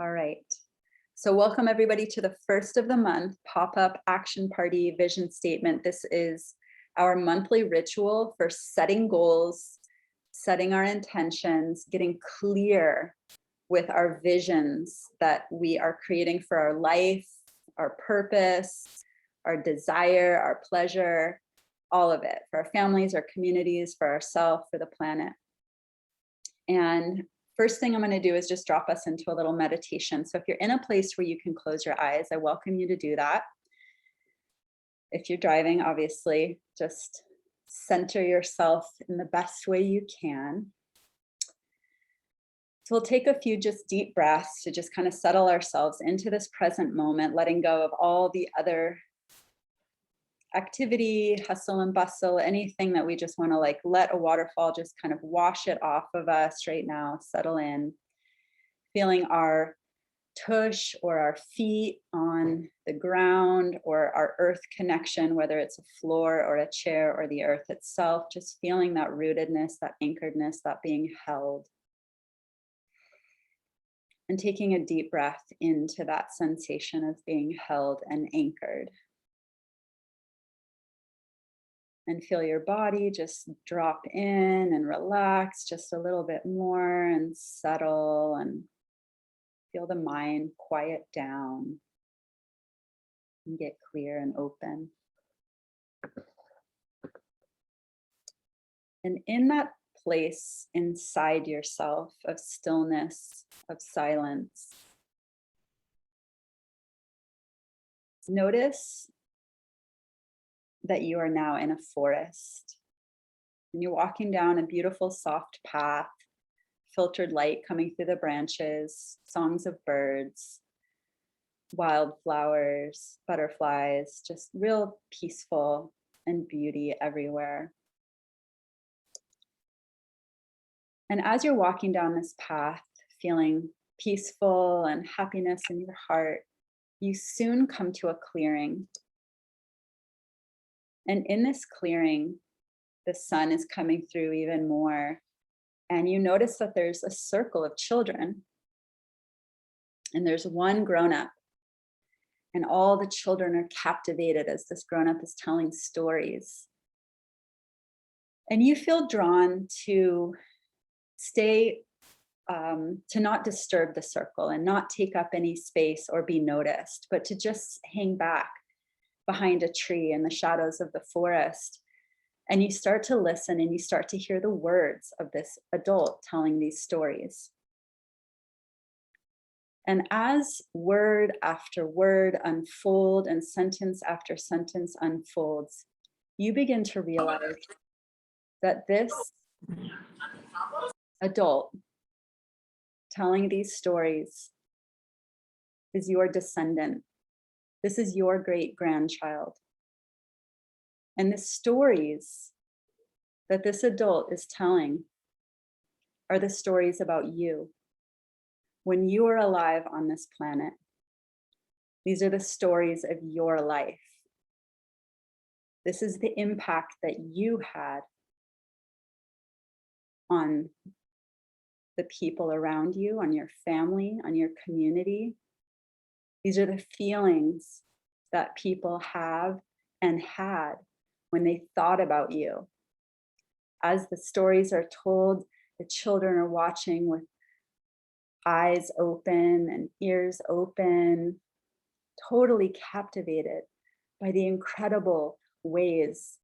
All right. So welcome everybody to the first of the month pop-up action party vision statement. This is our monthly ritual for setting goals, setting our intentions, getting clear with our visions that we are creating for our life, our purpose, our desire, our pleasure, all of it, for our families, our communities, for ourselves, for the planet. And first thing I'm going to do is just drop us into a little meditation. So if you're in a place where you can close your eyes, I welcome you to do that. If you're driving, obviously, just center yourself in the best way you can. So we'll take a few just deep breaths to just kind of settle ourselves into this present moment, letting go of all the other activity, hustle and bustle, anything that we just want to like let a waterfall just kind of wash it off of us right now, settle in, feeling our tush or our feet on the ground or our earth connection, whether it's a floor or a chair or the earth itself, just feeling that rootedness, that anchoredness, that being held. And taking a deep breath into that sensation of being held and anchored. And feel your body just drop in and relax just a little bit more and settle, and feel the mind quiet down and get clear and open. And in that place inside yourself of stillness, of silence, notice that you are now in a forest and you're walking down a beautiful soft path, filtered light coming through the branches, songs of birds, wildflowers, butterflies, just real peaceful and beauty everywhere. And as you're walking down this path, feeling peaceful and happiness in your heart, you soon come to a clearing. And in this clearing, the sun is coming through even more. And you notice that there's a circle of children. And there's one grown-up. And all the children are captivated as this grown-up is telling stories. And you feel drawn to stay, to not disturb the circle and not take up any space or be noticed, but to just hang back behind a tree in the shadows of the forest. And you start to listen and you start to hear the words of this adult telling these stories. And as word after word unfold and sentence after sentence unfolds, you begin to realize that this adult telling these stories is your descendant. This is your great grandchild. And the stories that this adult is telling are the stories about you. When you are alive on this planet, these are the stories of your life. This is the impact that you had on the people around you, on your family, on your community. These are the feelings that people have and had when they thought about you. As the stories are told, the children are watching with eyes open and ears open, totally captivated by the incredible ways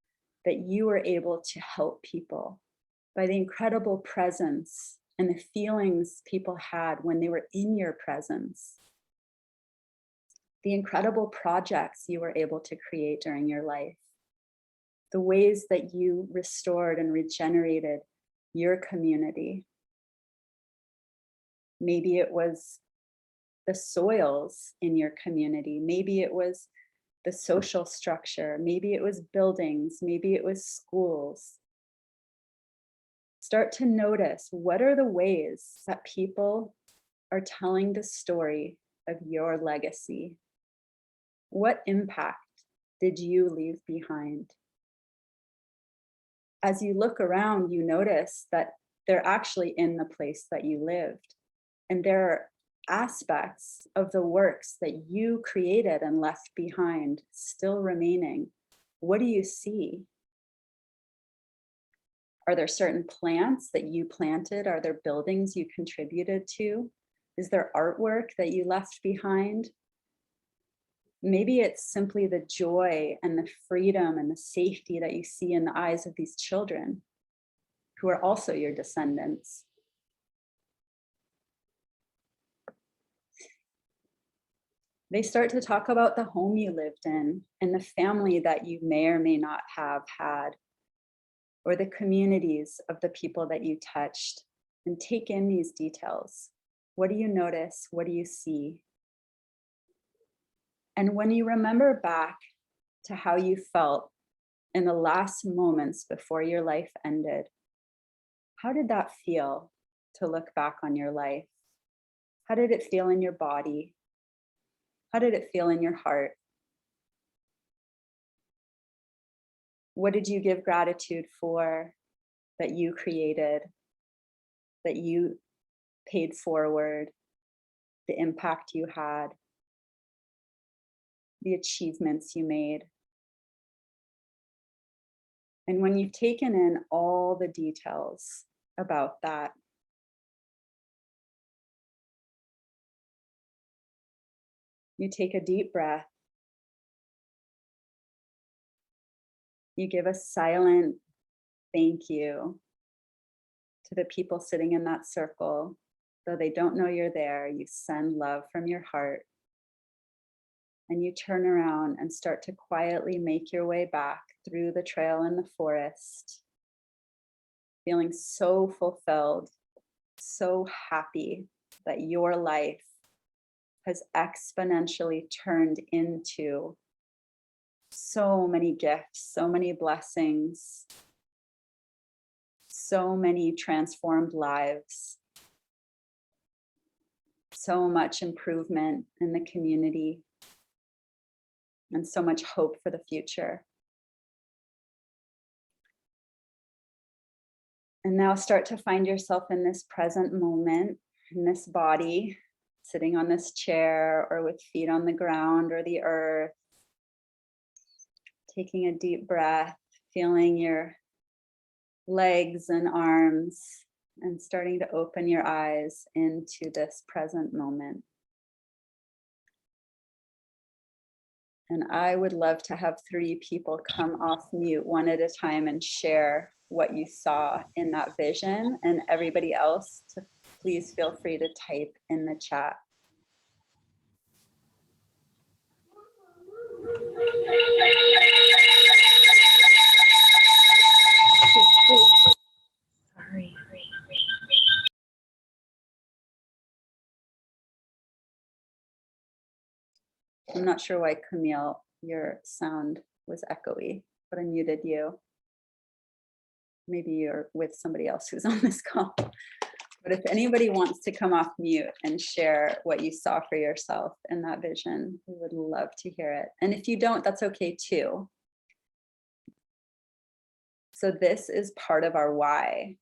that you were able to help people, by the incredible presence and the feelings people had when they were in your presence, the incredible projects you were able to create during your life, the ways that you restored and regenerated your community. Maybe it was the soils in your community. Maybe it was the social structure. Maybe it was buildings. Maybe it was schools. Start to notice, what are the ways that people are telling the story of your legacy? What impact did you leave behind? As you look around, you notice that they're actually in the place that you lived. And there are aspects of the works that you created and left behind still remaining? What do you see? Are there certain plants that you planted? Are there buildings you contributed to? Is there artwork that you left behind? Maybe it's simply the joy and the freedom and the safety that you see in the eyes of these children who are also your descendants. They start to talk about the home you lived in and the family that you may or may not have had, or the communities of the people that you touched, and take in these details. What do you notice? What do you see? And when you remember back to how you felt in the last moments before your life ended, how did that feel to look back on your life? How did it feel in your body? How did it feel in your heart? What did you give gratitude for that you created, that you paid forward, the impact you had, the achievements you made? And when you've taken in all the details about that, you take a deep breath. You give a silent thank you to the people sitting in that circle. Though they don't know you're there, you send love from your heart. And you turn around and start to quietly make your way back through the trail in the forest, feeling so fulfilled, so happy that your life has exponentially turned into so many gifts, so many blessings, so many transformed lives, so much improvement in the community, and so much hope for the future. And now start to find yourself in this present moment, in this body, sitting on this chair or with feet on the ground or the earth, taking a deep breath, feeling your legs and arms, and starting to open your eyes into this present moment. And I would love to have 3 people come off mute one at a time and share what you saw in that vision, and everybody else to please feel free to type in the chat. Sorry. I'm not sure why, Camille, your sound was echoey, but I muted you. Maybe you're with somebody else who's on this call. But if anybody wants to come off mute and share what you saw for yourself in that vision, we would love to hear it. And if you don't, that's okay too. So this is part of our why.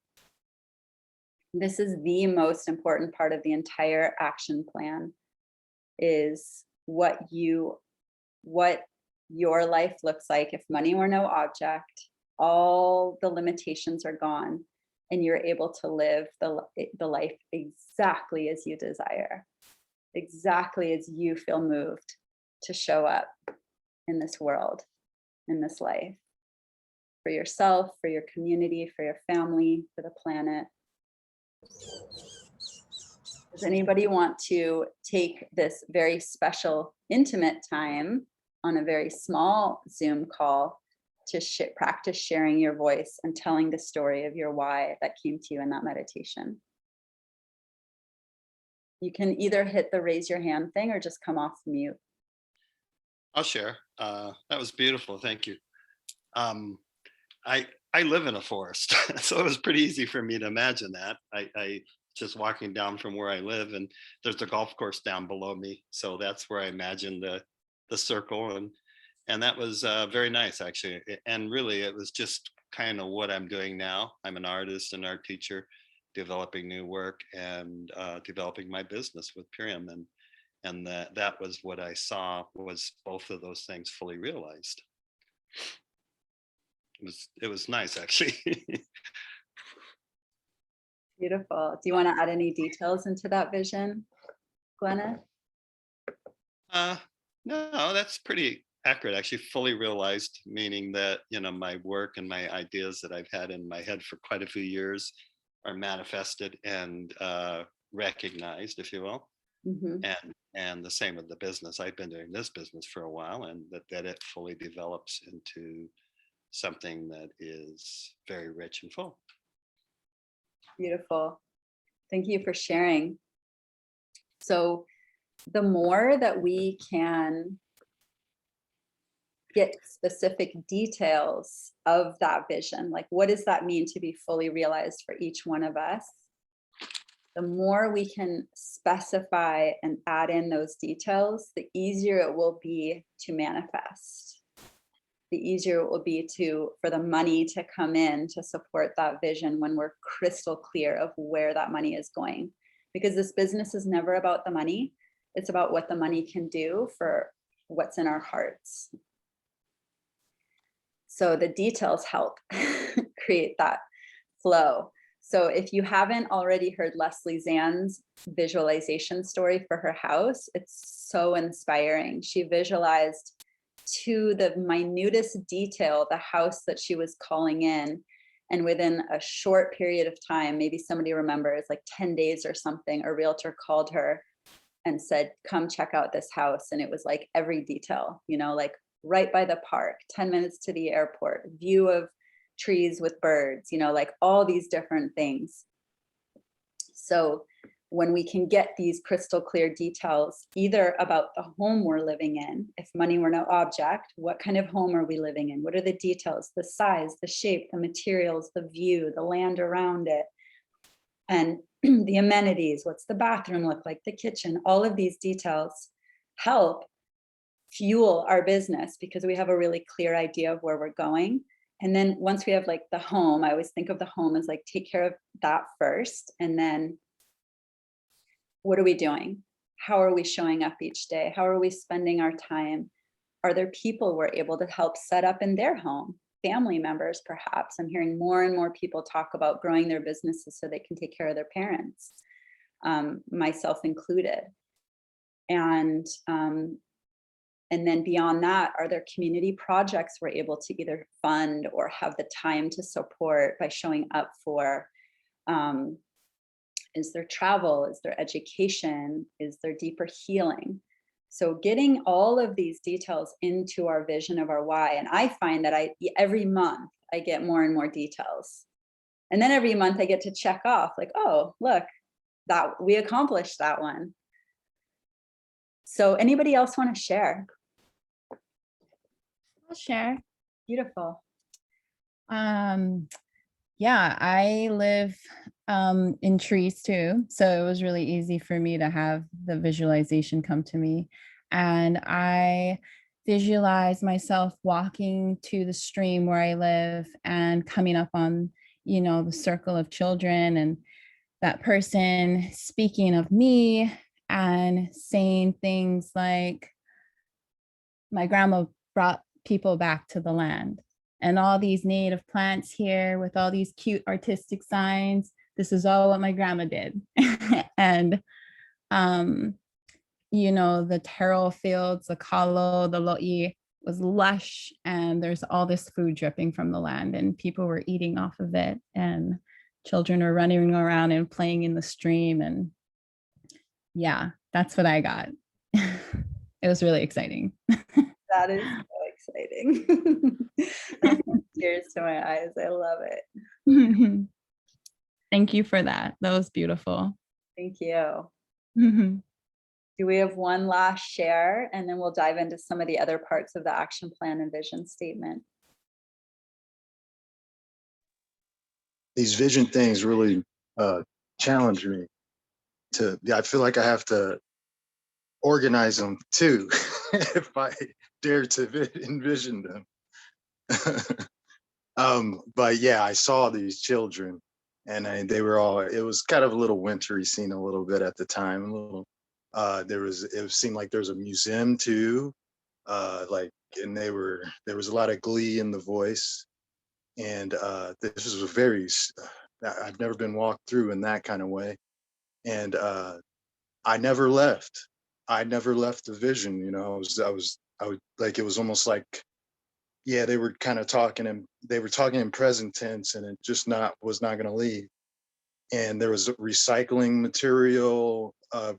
This is the most important part of the entire action plan, is what your life looks like if money were no object, all the limitations are gone, and you're able to live the life exactly as you desire, exactly as you feel moved to show up in this world, in this life, for yourself, for your community, for your family, for the planet. Does anybody want to take this very special, intimate time on a very small Zoom call to practice sharing your voice and telling the story of your why that came to you in that meditation? You can either hit the raise your hand thing or just come off mute. I'll share. That was beautiful. Thank you. I live in a forest, so it was pretty easy for me to imagine that. I just walking down from where I live, and there's a golf course down below me, so that's where I imagined the circle, and that was very nice actually. And really, it was just kind of what I'm doing now. I'm an artist and art teacher, developing new work, and developing my business with Purium. And that was what I saw, was both of those things fully realized. It was nice, actually. Beautiful. Do you want to add any details into that vision, Glenna? No, that's pretty accurate. Actually, fully realized, meaning that, my work and my ideas that I've had in my head for quite a few years are manifested and recognized, if you will. Mm-hmm. And the same with the business. I've been doing this business for a while, and that it fully develops into something that is very rich and full. Beautiful. Thank you for sharing. So the more that we can get specific details of that vision, like what does that mean to be fully realized for each one of us, the more we can specify and add in those details, the easier it will be to manifest. The easier it will be for the money to come in to support that vision when we're crystal clear of where that money is going. Because this business is never about the money. It's about what the money can do for what's in our hearts. So the details help create that flow. So if you haven't already heard Leslie Zan's visualization story for her house, it's so inspiring. She visualized to the minutest detail the house that she was calling in. And within a short period of time, maybe somebody remembers, like 10 days or something, a realtor called her and said, come check out this house. And it was like every detail, like right by the park, 10 minutes to the airport, view of trees with birds, like all these different things. So when we can get these crystal clear details, either about the home we're living in, if money were no object, what kind of home are we living in? What are the details, the size, the shape, the materials, the view, the land around it, and the amenities, what's the bathroom look like, the kitchen, all of these details help fuel our business because we have a really clear idea of where we're going. And then once we have like the home, I always think of the home as like, take care of that first. And then what are we doing? How are we showing up each day? How are we spending our time? Are there people we're able to help set up in their home? Family members, perhaps. I'm hearing more and more people talk about growing their businesses so they can take care of their parents, myself included. And then beyond that, are there community projects we're able to either fund or have the time to support by showing up for? Is there travel? Is there education? Is there deeper healing? So getting all of these details into our vision of our why. And I find that every month I get more and more details. And then every month I get to check off like, oh, look, that we accomplished that one. So anybody else want to share? I'll share. Beautiful. Yeah, I live in trees too. So it was really easy for me to have the visualization come to me. And I visualize myself walking to the stream where I live and coming up on, the circle of children and that person speaking of me and saying things like, my grandma brought people back to the land. And all these native plants here with all these cute artistic signs. This is all what my grandma did. And, the taro fields, the kalo, the lo'i was lush. And there's all this food dripping from the land and people were eating off of it. And children are running around and playing in the stream. And yeah, that's what I got. It was really exciting. That is so exciting. Tears to my eyes. I love it. Thank you for that. That was beautiful. Thank you. Do we have one last share? And then we'll dive into some of the other parts of the action plan and vision statement. These vision things really challenge me I feel like I have to organize them too, if I dare to envision them. But yeah, I saw these children and they were all, it was kind of a little wintry scene a little bit at the time, a little, it seemed like there was a museum too, like, and there was a lot of glee in the voice. And this was a very, I've never been walked through in that kind of way. And I never left. I never left the vision, you know. I would like, it was almost like, yeah, they were kind of talking, and they were talking in present tense, and it just was not going to leave. And there was recycling material,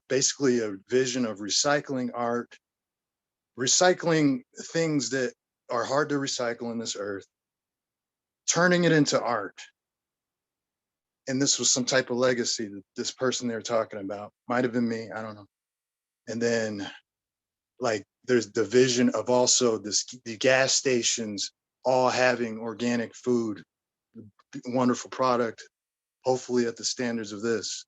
basically a vision of recycling art, recycling things that are hard to recycle in this earth, turning it into art. And this was some type of legacy that this person they were talking about, might have been me, I don't know. And then, like, there's the vision of also the gas stations all having organic food, wonderful product, hopefully at the standards of this.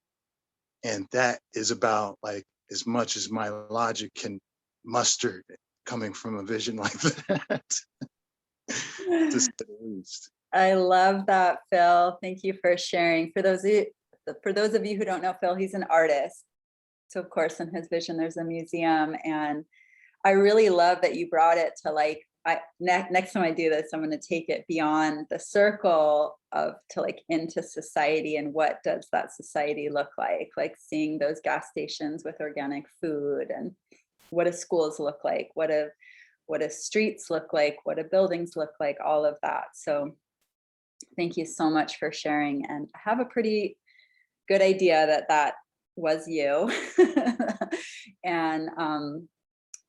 And that is about, like, as much as my logic can muster coming from a vision like that, to say the least. I love that, Phil. Thank you for sharing. For those of you who don't know Phil, he's an artist. So of course, in his vision, there's a museum, and I really love that you brought it to, like, next time I do this, I'm going to take it beyond the circle to like into society, and what does that society look like seeing those gas stations with organic food, and what do schools look like, what do streets look like, what do buildings look like, all of that. So thank you so much for sharing, and I have a pretty good idea that was you.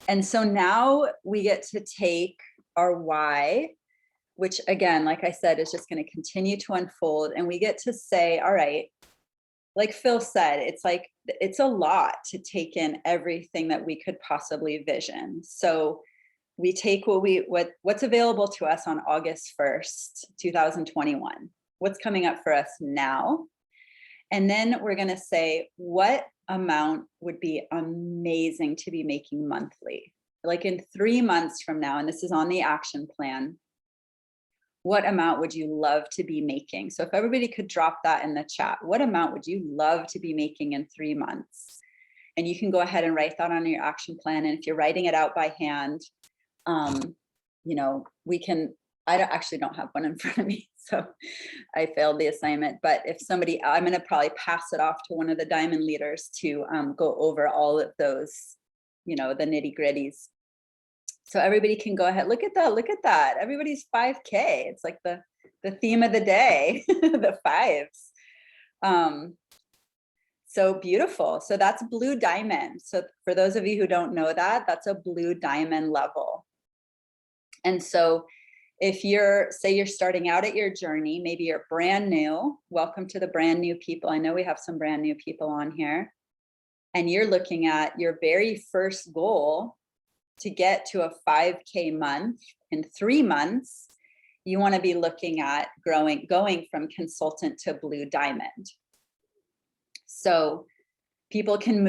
And so now we get to take our why, which again, like I said, is just going to continue to unfold, and we get to say, all right, like Phil said, it's like, it's a lot to take in everything that we could possibly vision. So we take what's available to us on August 1st, 2021, what's coming up for us now. And then we're going to say, what amount would be amazing to be making monthly? Like in 3 months from now, and this is on the action plan, what amount would you love to be making? So if everybody could drop that in the chat, what amount would you love to be making in 3 months? And you can go ahead and write that on your action plan. And if you're writing it out by hand, you know, I actually don't have one in front of me, so I failed the assignment. But if somebody, I'm going to probably pass it off to one of the diamond leaders to go over all of those, you know, the nitty gritties. So everybody can go ahead. Look at that. Look at that. Everybody's 5K. It's like the theme of the day, the fives. So beautiful. So that's blue diamond. So for those of you who don't know that, that's a blue diamond level. And so if you're starting out at your journey, maybe you're brand new, welcome to the brand new people. I know we have some brand new people on here, and you're looking at your very first goal to get to a 5K month in 3 months. You want to be looking at going from consultant to blue diamond. So people can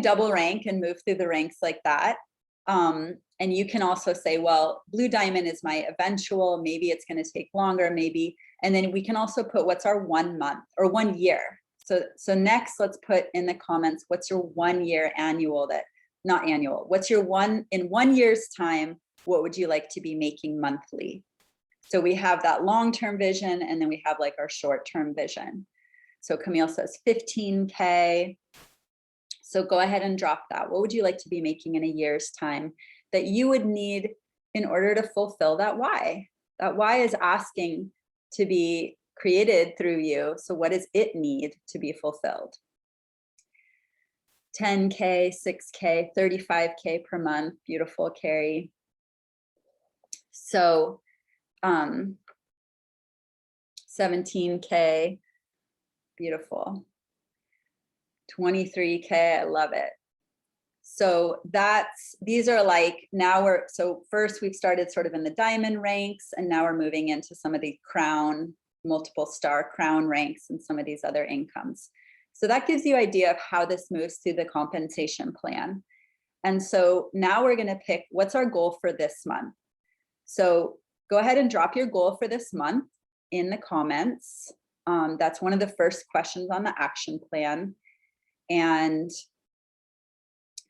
double rank and move through the ranks like that. And you can also say, well, blue diamond is my eventual, maybe it's going to take longer, maybe. And then we can also put what's our 1 month or 1 year. So next, let's put in the comments, what's your 1 year annual what's your in 1 year's time, what would you like to be making monthly? So we have that long-term vision, and then we have like our short-term vision. So Camille says 15K. So go ahead and drop that. What would you like to be making in a year's time that you would need in order to fulfill that why? That why is asking to be created through you. So what does it need to be fulfilled? 10K, 6K, 35K per month. Beautiful, Carrie. So 17K. Beautiful. 23K, I love it. So these are like, so first we've started sort of in the diamond ranks, and now we're moving into some of the crown, multiple star crown ranks, and some of these other incomes. So that gives you an idea of how this moves through the compensation plan. And so now we're going to pick what's our goal for this month. So go ahead and drop your goal for this month in the comments. That's one of the first questions on the action plan. And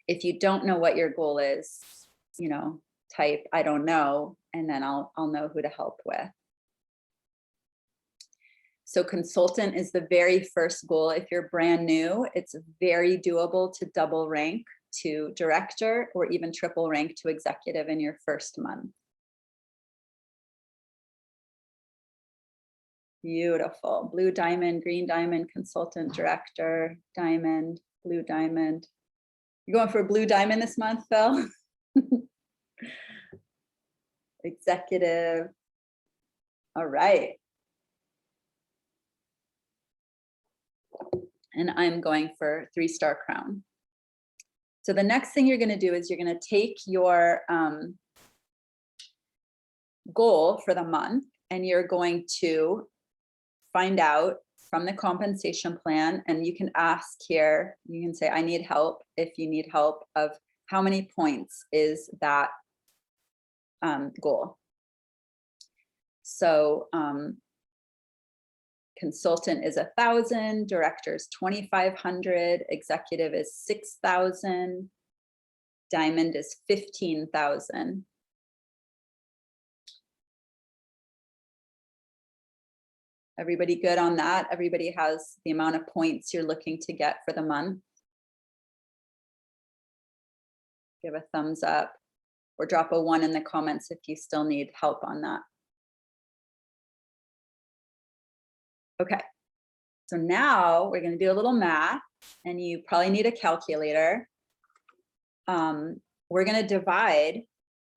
if you don't know what your goal is, type, I don't know, and then I'll know who to help with. So consultant is the very first goal. If you're brand new, it's very doable to double rank to director or even triple rank to executive in your first month. Beautiful. Blue diamond, green diamond, consultant, director, diamond, blue diamond. You going for a blue diamond this month, Phil? Executive. All right. And I'm going for 3-star crown. So the next thing you're going to do is you're going to take your goal for the month and you're going to find out from the compensation plan, and you can ask here, you can say, I need help, if you need help, of how many points is that goal. So consultant is 1,000, director is 2,500, executive is 6,000, diamond is 15,000. Everybody good on that? Everybody has the amount of points you're looking to get for the month? Give a thumbs up or drop a 1 in the comments if you still need help on that. Okay, so now we're going to do a little math, and you probably need a calculator. We're going to divide.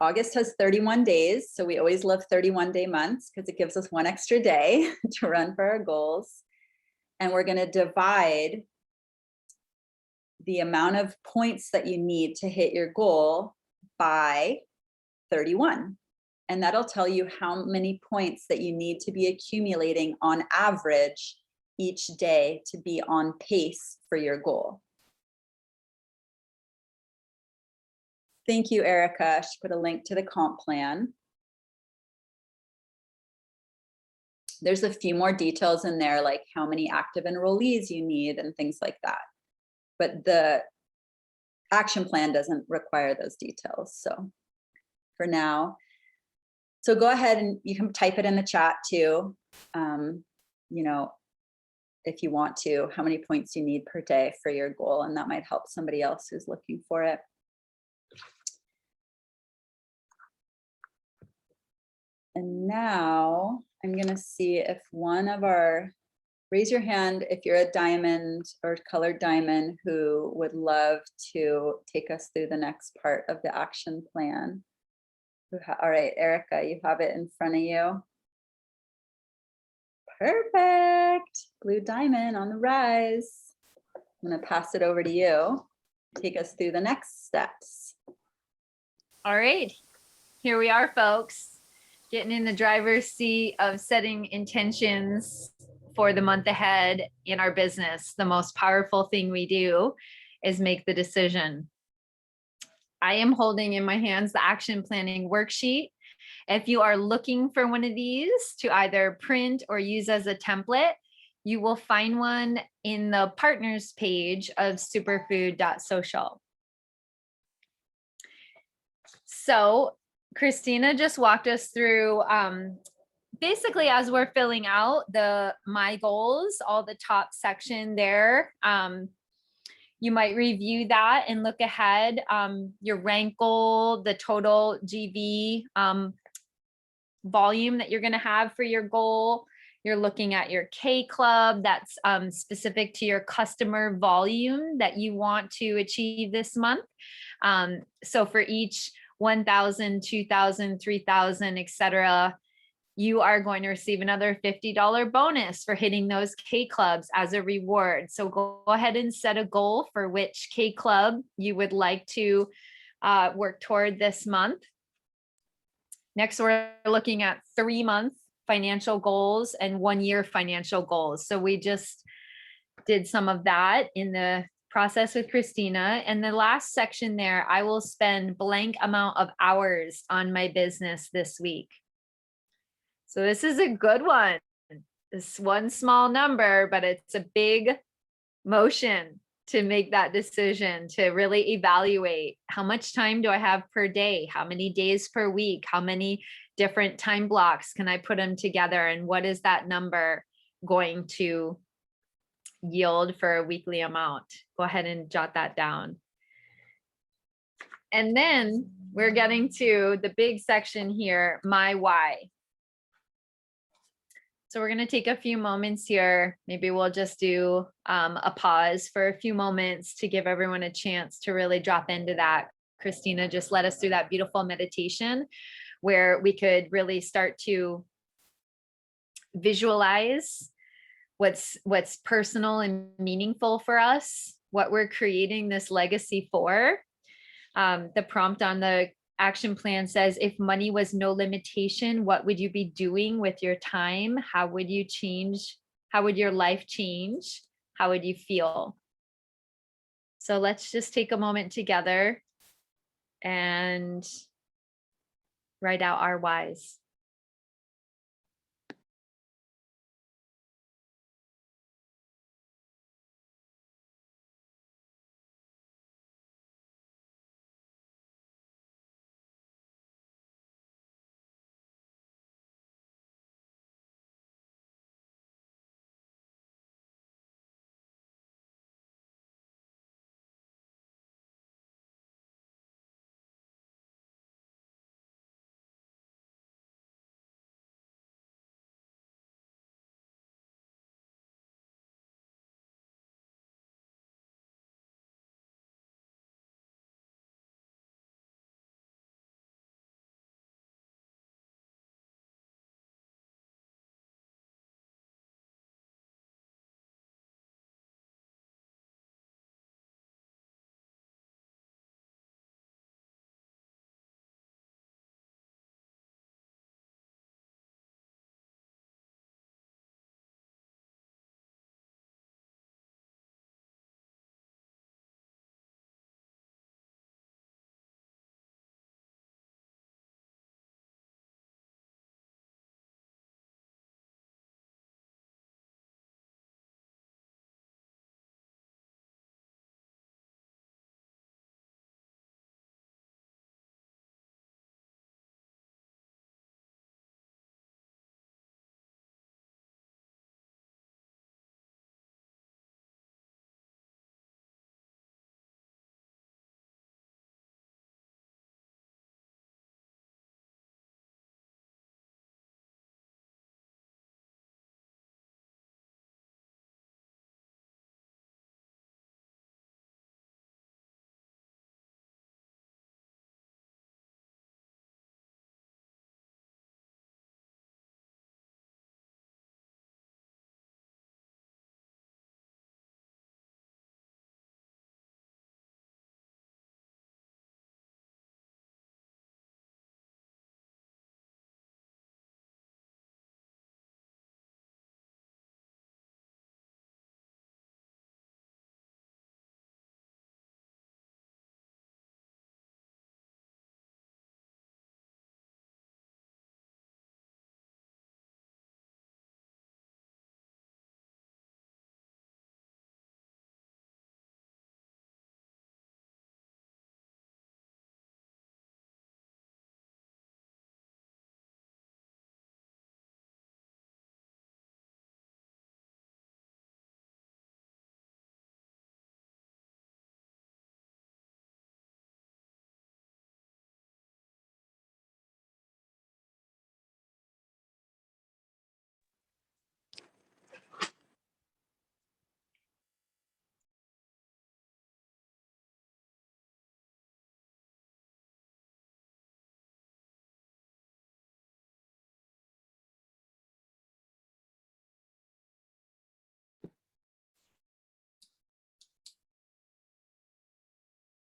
August has 31 days, so we always love 31-day months because it gives us 1 extra day to run for our goals. And we're going to divide the amount of points that you need to hit your goal by 31. And that'll tell you how many points that you need to be accumulating on average each day to be on pace for your goal. Thank you, Erica. She put a link to the comp plan. There's a few more details in there, like how many active enrollees you need and things like that. But the action plan doesn't require those details. So for now, so go ahead and you can type it in the chat too. If you want to, how many points you need per day for your goal, and that might help somebody else who's looking for it. And now I'm going to see if one of our, raise your hand if you're a diamond or colored diamond who would love to take us through the next part of the action plan. All right, Erica, you have it in front of you. Perfect. Blue diamond on the rise. I'm going to pass it over to you. Take us through the next steps. All right, here we are, folks. Getting in the driver's seat of setting intentions for the month ahead in our business. The most powerful thing we do is make the decision. I am holding in my hands the action planning worksheet. If you are looking for one of these to either print or use as a template, you will find one in the partners page of superfood.social. So Christina just walked us through basically as we're filling out my goals, all the top section there. You might review that and look ahead. Your rank goal, the total GV volume that you're going to have for your goal. You're looking at your K club that's specific to your customer volume that you want to achieve this month. So for each 1,000, 2,000, 3,000, etc., you are going to receive another $50 bonus for hitting those K clubs as a reward. So go ahead and set a goal for which K club you would like to work toward this month. Next, we're looking at 3-month financial goals and 1-year financial goals. So we just did some of that in the process with Christina. And the last section there, I will spend blank amount of hours on my business this week. So this is a good one. this one small number, but it's a big motion to make that decision, to really evaluate how much time do I have per day? How many days per week? How many different time blocks can I put them together? And what is that number going to yield for a weekly amount? Go ahead and jot that down. And then we're getting to the big section here, my why. So we're going to take a few moments here. Maybe we'll just do a pause for a few moments to give everyone a chance to really drop into that. Christina just led us through that beautiful meditation where we could really start to visualize what's personal and meaningful for us, what we're creating this legacy for. The prompt on the action plan says, if money was no limitation, what would you be doing with your time? How would you change? How would your life change? How would you feel? So let's just take a moment together and write out our whys.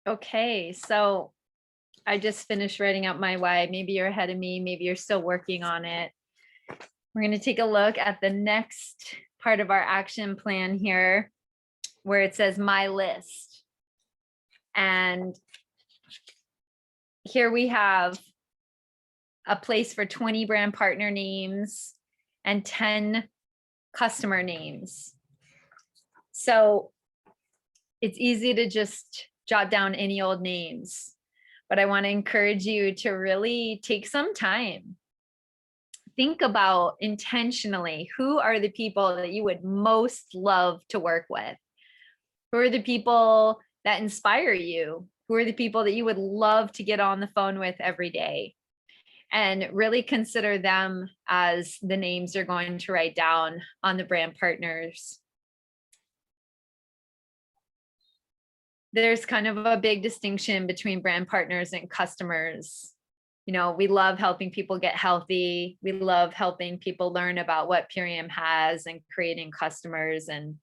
Okay, so I just finished writing out my why. Maybe you're ahead of me, maybe you're still working on it. We're going to take a look at the next part of our action plan here, where it says my list. And here we have a place for 20 brand partner names and 10 customer names. So it's easy to just jot down any old names, but I want to encourage you to really take some time. Think about intentionally, who are the people that you would most love to work with? Who are the people that inspire you? Who are the people that you would love to get on the phone with every day? And really consider them as the names you're going to write down on the brand partners. There's kind of a big distinction between brand partners and customers. You know, we love helping people get healthy. We love helping people learn about what Purium has and creating customers. And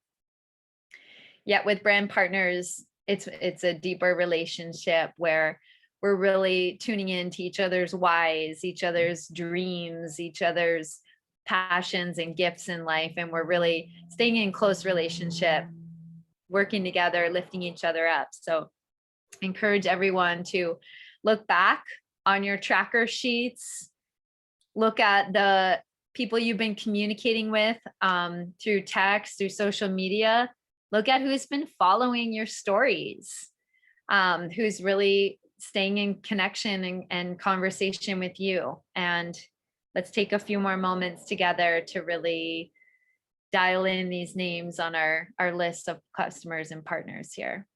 yet with brand partners, it's a deeper relationship where we're really tuning into each other's whys, each other's dreams, each other's passions and gifts in life. And we're really staying in close relationship, working together, lifting each other up. So encourage everyone to look back on your tracker sheets, look at the people you've been communicating with through text, through social media. Look at who's been following your stories, who's really staying in connection and conversation with you. And let's take a few more moments together to really dial in these names on our list of customers and partners here.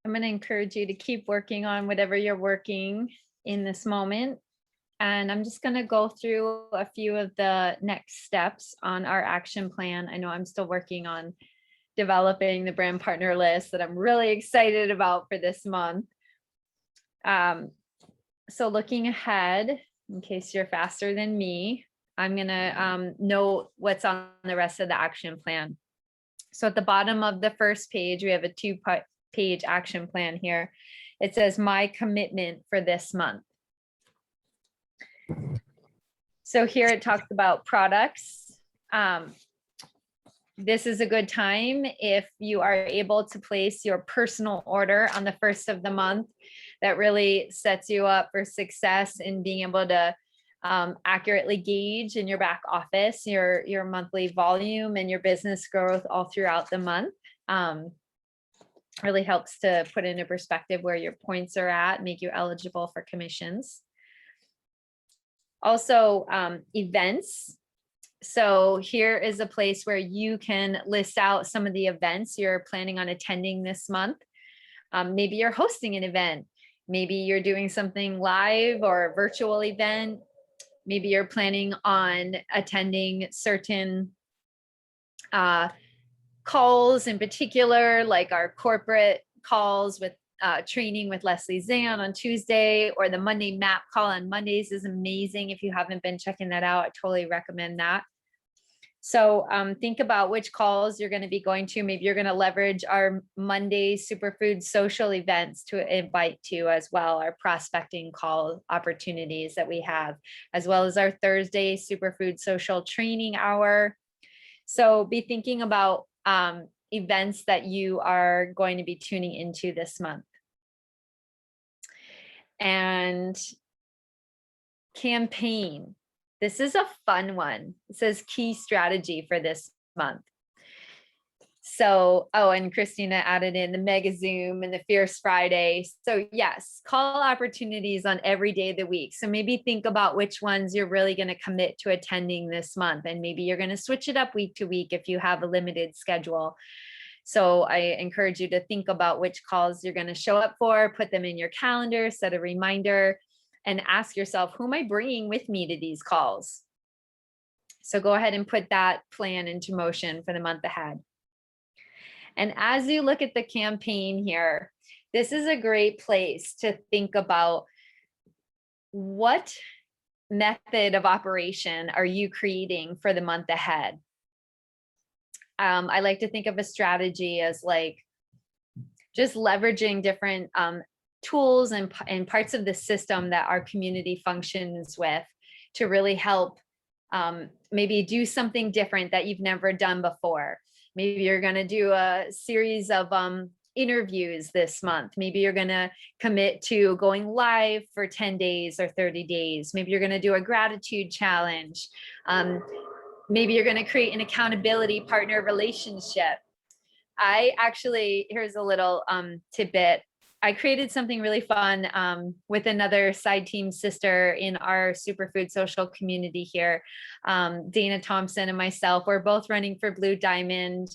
I'm going to encourage you to keep working on whatever you're working in this moment. And I'm just going to go through a few of the next steps on our action plan. I know I'm still working on developing the brand partner list that I'm really excited about for this month. So looking ahead, in case you're faster than me, I'm going to note what's on the rest of the action plan. So at the bottom of the first page, we have a 2-page action plan here. It says my commitment for this month. So here it talks about products. This is a good time if you are able to place your personal order on the first of the month. That really sets you up for success in being able to accurately gauge in your back office your monthly volume and your business growth all throughout the month. Really helps to put into perspective where your points are at, make you eligible for commissions. Also, events. So here is a place where you can list out some of the events you're planning on attending this month. Maybe you're hosting an event. Maybe you're doing something live or a virtual event. Maybe you're planning on attending certain calls in particular, like our corporate calls with training with Leslie Zane on Tuesday, or the Monday map call on Mondays is amazing. If you haven't been checking that out, I totally recommend that. So think about which calls you're going to be going to. Maybe you're going to leverage our Monday Superfood social events to invite to as well, our prospecting call opportunities that we have, as well as our Thursday Superfood social training hour. So be thinking about events that you are going to be tuning into this month. And campaign. This is a fun one. It says key strategy for this month. So, oh, and Christina added in the Mega Zoom and the Fierce Friday. So yes, call opportunities on every day of the week. So maybe think about which ones you're really going to commit to attending this month. And maybe you're going to switch it up week to week if you have a limited schedule. So I encourage you to think about which calls you're going to show up for, put them in your calendar, set a reminder, and ask yourself, who am I bringing with me to these calls? So go ahead and put that plan into motion for the month ahead. And as you look at the campaign here, this is a great place to think about what method of operation are you creating for the month ahead? I like to think of a strategy as like just leveraging different tools and parts of the system that our community functions with to really help maybe do something different that you've never done before. Maybe you're going to do a series of interviews this month. Maybe you're going to commit to going live for 10 days or 30 days. Maybe you're going to do a gratitude challenge. Maybe you're going to create an accountability partner relationship. Here's a little tidbit. I created something really fun with another side team sister in our Superfood social community here. Dana Thompson and myself, we're both running for Blue Diamond.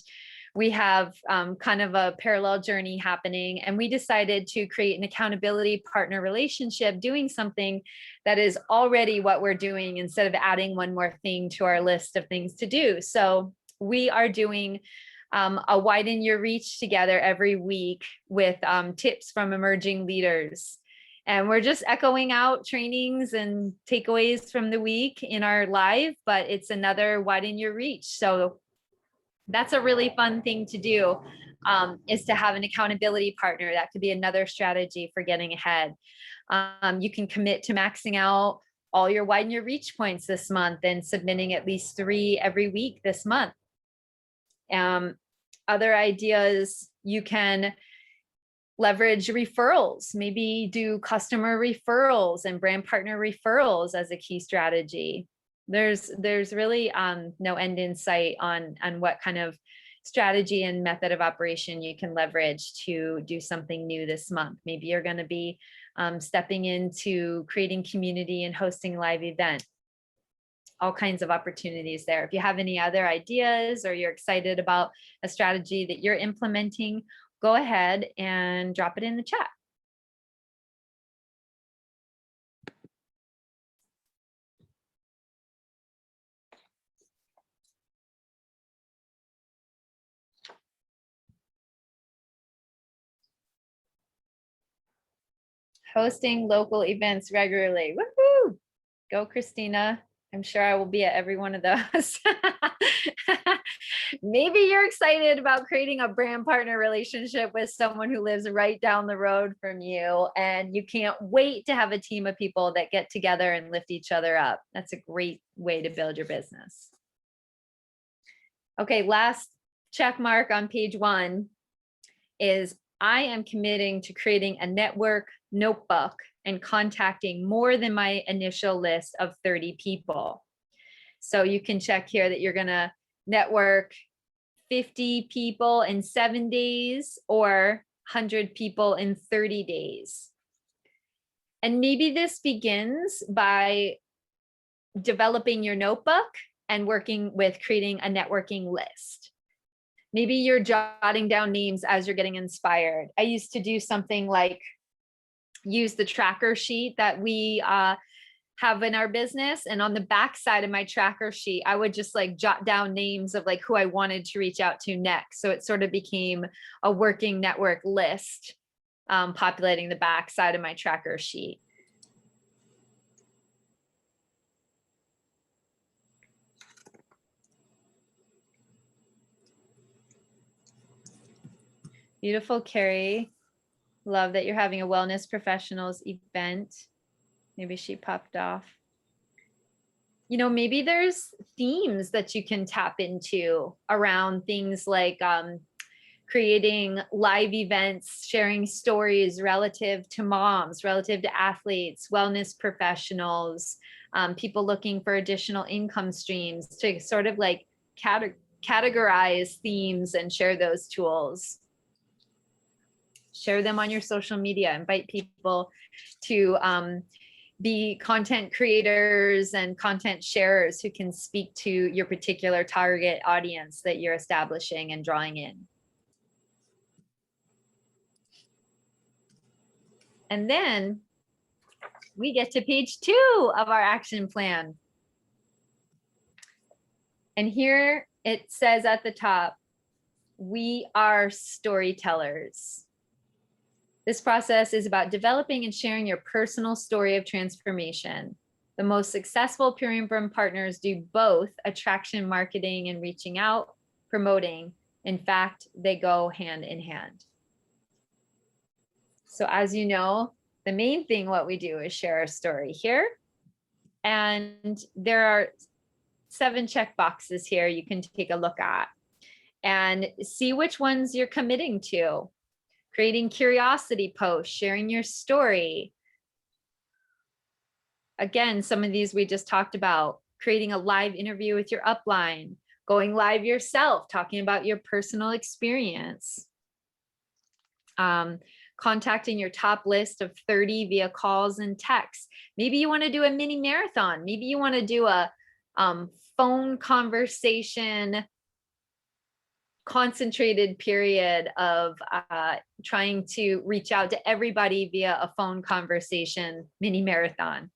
We have kind of a parallel journey happening, and we decided to create an accountability partner relationship, doing something that is already what we're doing instead of adding one more thing to our list of things to do. So we are doing a widen your reach together every week with tips from emerging leaders. And we're just echoing out trainings and takeaways from the week in our live, but it's another widen your reach. So that's a really fun thing to do, is to have an accountability partner. That could be another strategy for getting ahead. You can commit to maxing out all your widen your reach points this month and submitting at least 3 every week this month. Other ideas, you can leverage referrals, maybe do customer referrals and brand partner referrals as a key strategy. There's really no end in sight on what kind of strategy and method of operation you can leverage to do something new this month. Maybe you're going to be stepping into creating community and hosting live event. All kinds of opportunities there. If you have any other ideas or you're excited about a strategy that you're implementing, go ahead and drop it in the chat. Hosting local events regularly. Woohoo! Go, Christina. I'm sure I will be at every one of those. Maybe you're excited about creating a brand partner relationship with someone who lives right down the road from you, and you can't wait to have a team of people that get together and lift each other up. That's a great way to build your business. Okay, last check mark on page 1 is I am committing to creating a network notebook and contacting more than my initial list of 30 people. So you can check here that you're going to network 50 people in 7 days or 100 people in 30 days. And maybe this begins by developing your notebook and working with creating a networking list. Maybe you're jotting down names as you're getting inspired. I used to do something like use the tracker sheet that we have in our business. And on the back side of my tracker sheet, I would just like jot down names of like who I wanted to reach out to next. So it sort of became a working network list, populating the back side of my tracker sheet. Beautiful, Carrie. Love that you're having a wellness professionals event. Maybe she popped off. You know, maybe there's themes that you can tap into around things like creating live events, sharing stories relative to moms, relative to athletes, wellness professionals, people looking for additional income streams, to sort of like categorize themes and share those tools. Share them on your social media, invite people to be content creators and content sharers who can speak to your particular target audience that you're establishing and drawing in. And then we get to page 2 of our action plan. And here it says at the top, we are storytellers. This process is about developing and sharing your personal story of transformation. The most successful Purium Brand partners do both attraction marketing and reaching out, promoting. In fact, they go hand in hand. So as you know, the main thing what we do is share our story here. And there are 7 check boxes here you can take a look at and see which ones you're committing to. Creating curiosity posts, sharing your story. Again, some of these we just talked about. Creating a live interview with your upline, going live yourself, talking about your personal experience. Contacting your top list of 30 via calls and texts. Maybe you want to do a mini marathon. Maybe you want to do a phone conversation concentrated period of trying to reach out to everybody via a phone conversation mini marathon.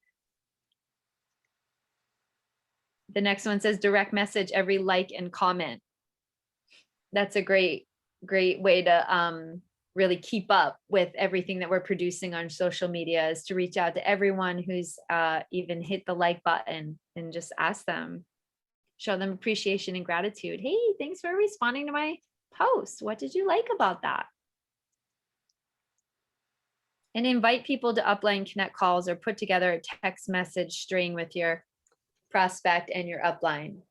The next one says direct message every like and comment. That's a great way to really keep up with everything that we're producing on social media, is to reach out to everyone who's even hit the like button and just ask them. Show them appreciation and gratitude. Hey, thanks for responding to my post. What did you like about that? And invite people to Upline Connect calls or put together a text message string with your prospect and your upline.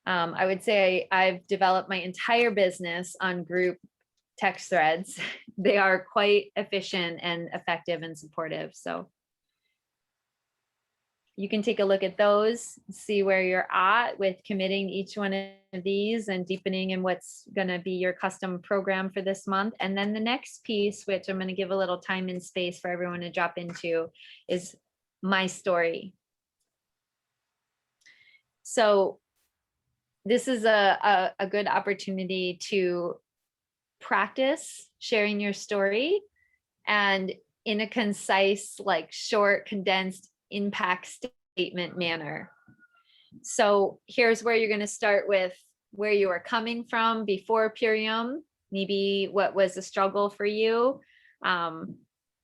I would say I've developed my entire business on group text threads. They are quite efficient and effective and supportive. So you can take a look at those, see where you're at with committing each one of these and deepening in what's going to be your custom program for this month. And then the next piece, which I'm going to give a little time and space for everyone to drop into, is my story. So this is a good opportunity to practice sharing your story and in a concise, like short, condensed impact statement manner. So here's where you're going to start with where you are coming from before Purium, maybe what was a struggle for you,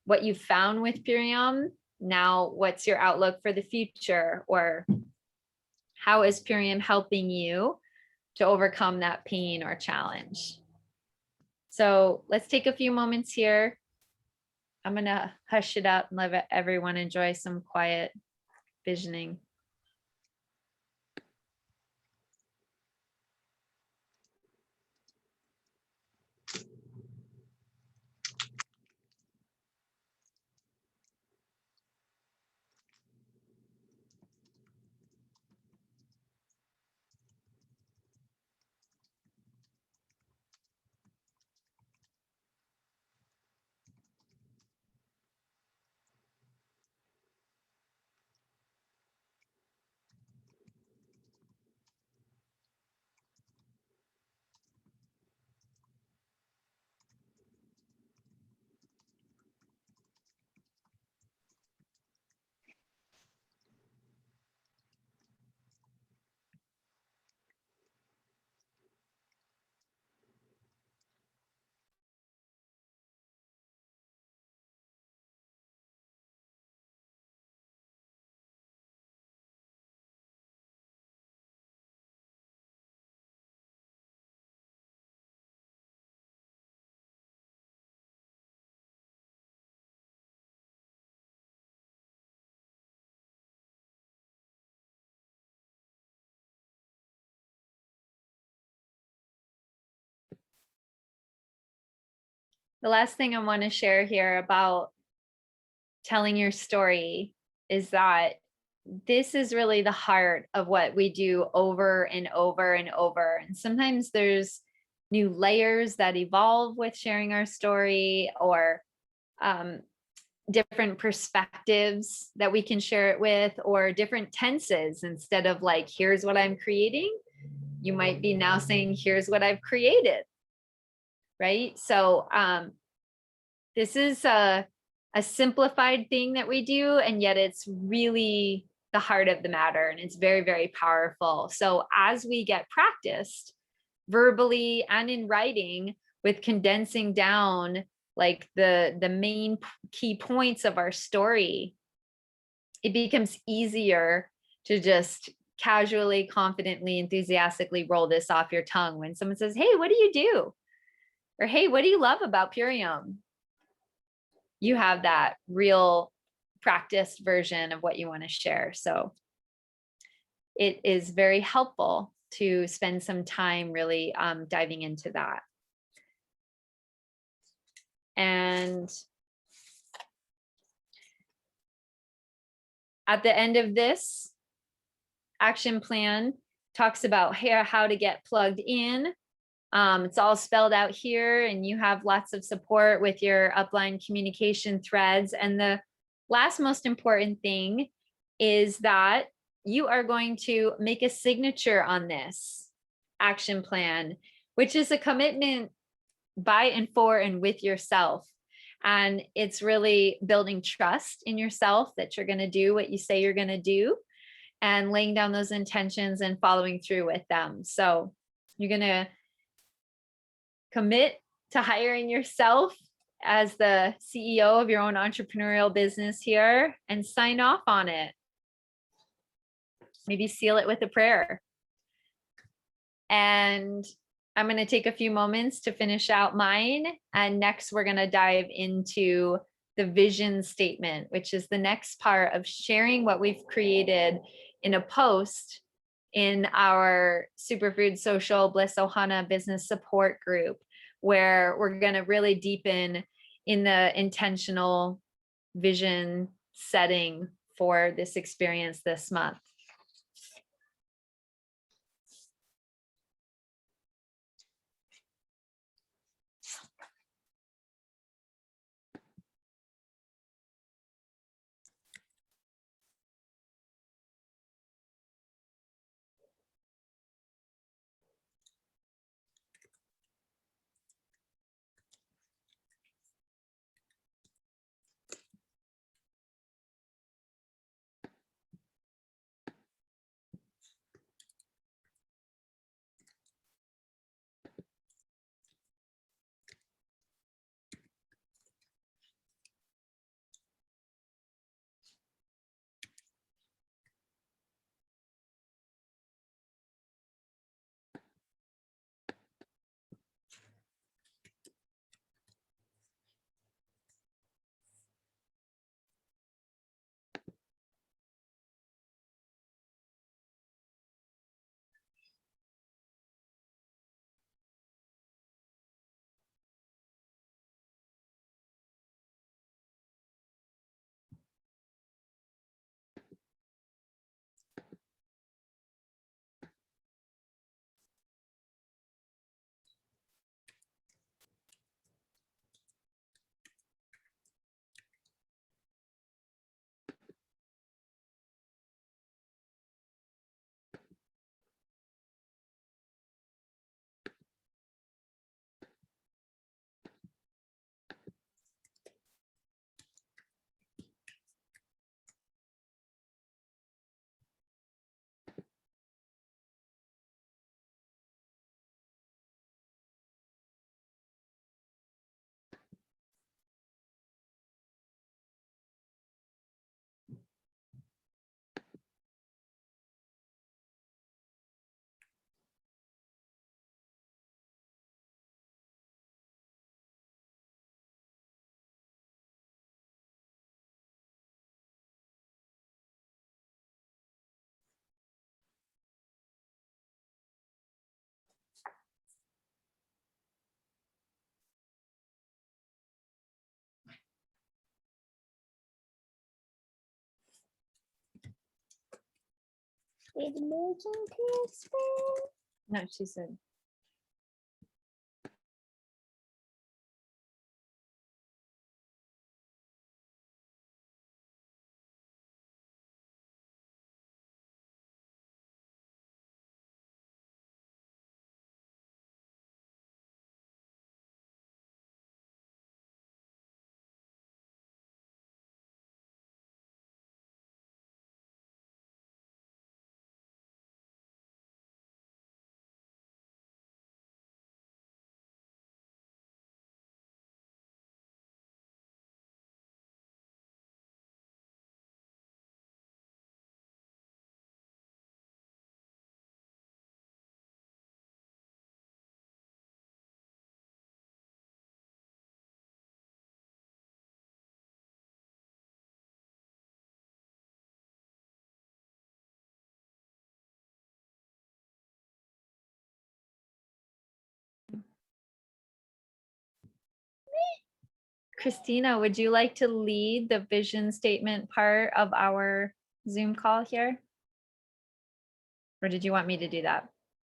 what you found with Purium. Now, what's your outlook for the future, or how is Purium helping you to overcome that pain or challenge? So let's take a few moments here. I'm going to hush it up and let everyone enjoy some quiet visioning. The last thing I want to share here about telling your story is that this is really the heart of what we do over and over and over. And sometimes there's new layers that evolve with sharing our story, or different perspectives that we can share it with, or different tenses. Instead of like, here's what I'm creating, you might be now saying, here's what I've created. Right? So this is a simplified thing that we do, and yet it's really the heart of the matter, and it's very, very powerful. So as we get practiced verbally and in writing with condensing down like the main key points of our story, it becomes easier to just casually, confidently, enthusiastically roll this off your tongue when someone says, hey, what do you do? Or, hey, what do you love about Purium? You have that real practiced version of what you want to share. So it is very helpful to spend some time really diving into that. And at the end of this action plan, talks about how to get plugged in. It's all spelled out here, and you have lots of support with your Upline communication threads. And the last most important thing is that you are going to make a signature on this action plan, which is a commitment by and for and with yourself. And it's really building trust in yourself that you're going to do what you say you're going to do, and laying down those intentions and following through with them. So you're going to commit to hiring yourself as the CEO of your own entrepreneurial business here, and sign off on it. Maybe seal it with a prayer. And I'm going to take a few moments to finish out mine. And next, we're going to dive into the vision statement, which is the next part of sharing what we've created in a post in our Superfood Social Bliss Ohana business support group, where we're going to really deepen in the intentional vision setting for this experience this month. No, she said. Christina, would you like to lead the vision statement part of our Zoom call here? Or did you want me to do that?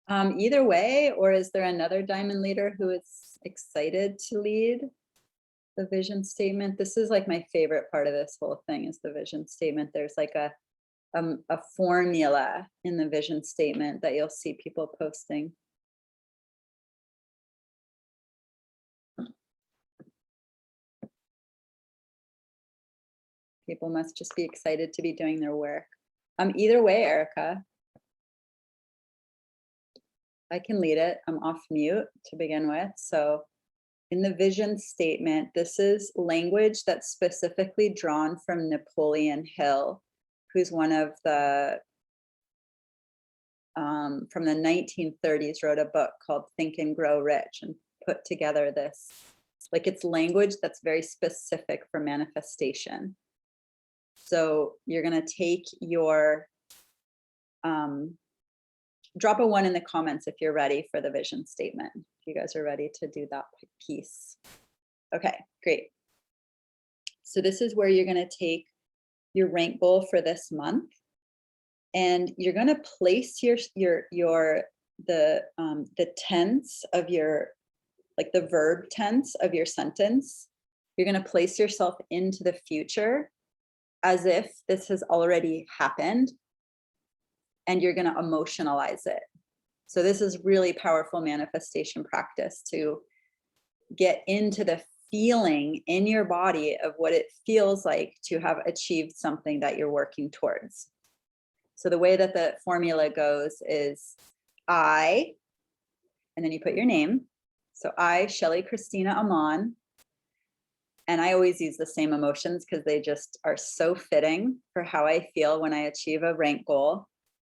Either way, or is there another diamond leader who is excited to lead the vision statement? This is like my favorite part of this whole thing is the vision statement. There's like a formula in the vision statement that you'll see people posting. People must just be excited to be doing their work. Either way, Erica. I can lead it. I'm off mute to begin with. So in the vision statement, this is language that's specifically drawn from Napoleon Hill, who's one of the, from the 1930s, wrote a book called Think and Grow Rich and put together this, like it's language that's very specific for manifestation. So you're gonna take your, drop a 1 in the comments if you're ready for the vision statement. If you guys are ready to do that piece. Okay, great. So this is where you're gonna take your rank goal for this month, and you're gonna place the tense of your, like the verb tense of your sentence. You're gonna place yourself into the future as if this has already happened, and you're going to emotionalize it. So this is really powerful manifestation practice to get into the feeling in your body of what it feels like to have achieved something that you're working towards. So the way that the formula goes is I, and then you put your name. So I, Shelly Christina Amon, and I always use the same emotions because they just are so fitting for how I feel when I achieve a rank goal.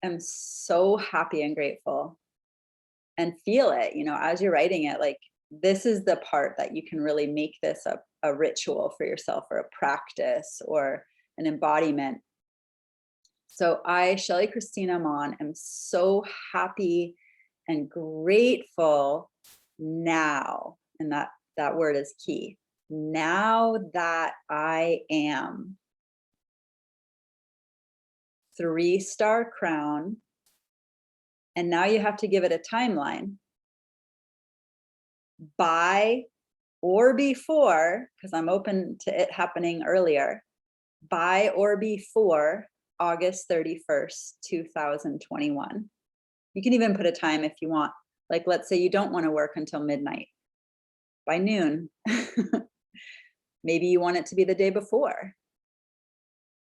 I'm so happy and grateful, and feel it, you know, as you're writing it, like this is the part that you can really make this a ritual for yourself, or a practice, or an embodiment. So I, Shelly Christina Amon, am so happy and grateful now. And that word is key. Now that I am. 3-star crown. And now you have to give it a timeline. By or before, because I'm open to it happening earlier, by or before August 31st, 2021. You can even put a time if you want. Like, let's say you don't want to work until midnight. By noon. Maybe you want it to be the day before.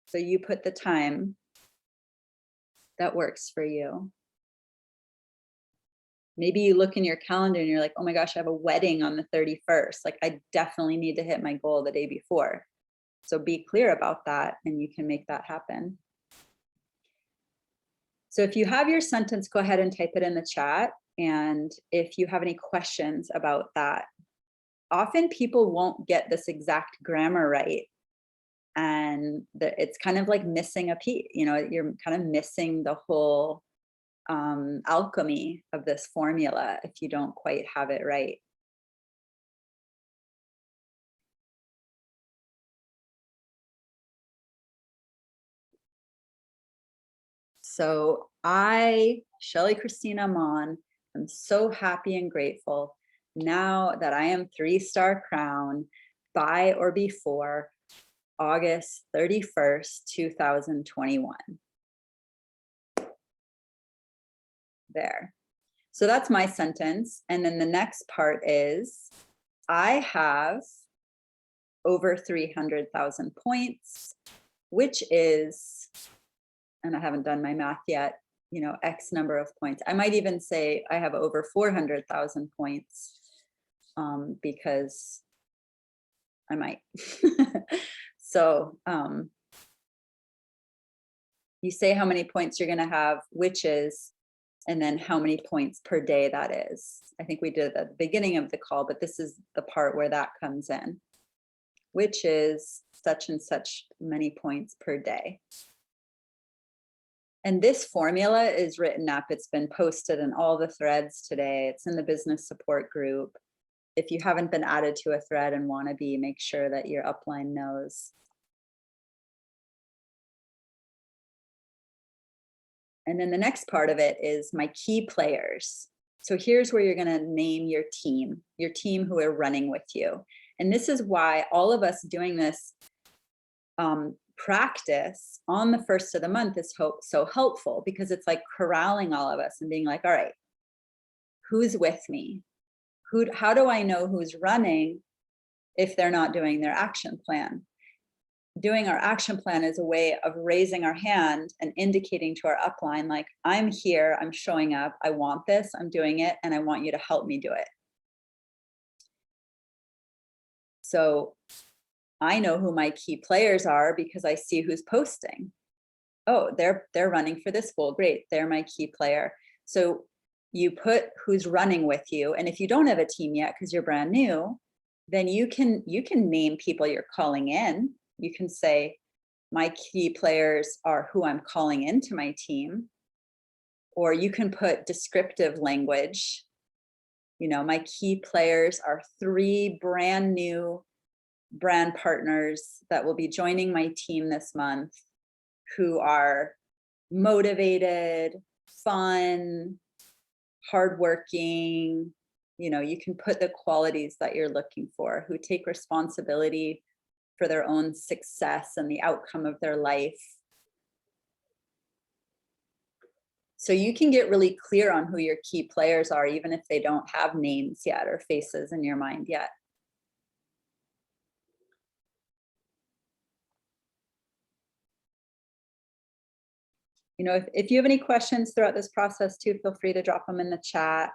So you put the time that works for you. Maybe you look in your calendar and you're like, oh my gosh, I have a wedding on the 31st. Like, I definitely need to hit my goal the day before. So be clear about that, and you can make that happen. So if you have your sentence, go ahead and type it in the chat. And if you have any questions about that, often people won't get this exact grammar right. And it's kind of like missing a piece, you know, you're kind of missing the whole alchemy of this formula if you don't quite have it right. So I, Shelly Christina Mon, am so happy and grateful now that I am 3-star crown by or before August 31st, 2021. There. So that's my sentence. And then the next part is, I have over 300,000 points, which is, and I haven't done my math yet, you know, X number of points. I might even say I have over 400,000 points, because I might. So you say how many points you're going to have, which is, and then how many points per day that is. I think we did it at the beginning of the call, but this is the part where that comes in, which is such and such many points per day. And this formula is written up. It's been posted in all the threads today. It's in the business support group. If you haven't been added to a thread and want to be, make sure that your upline knows. And then the next part of it is my key players. So here's where you're going to name your team who are running with you. And this is why all of us doing this practice on the first of the month is so helpful, because it's like corralling all of us and being like, all right, who's with me? How do I know who's running if they're not doing their action plan? Doing our action plan is a way of raising our hand and indicating to our upline, like, I'm here, I'm showing up, I want this, I'm doing it, and I want you to help me do it. So I know who my key players are because I see who's posting. Oh, they're running for this goal. Great, they're my key player. So you put who's running with you, and if you don't have a team yet because you're brand new, then you can name people you're calling in. You can say, my key players are who I'm calling into my team. Or you can put descriptive language. You know, my key players are 3 brand new brand partners that will be joining my team this month, who are motivated, fun, hardworking. You know, you can put the qualities that you're looking for, who take responsibility for their own success and the outcome of their life. So you can get really clear on who your key players are, even if they don't have names yet or faces in your mind yet. You know, if you have any questions throughout this process too, feel free to drop them in the chat.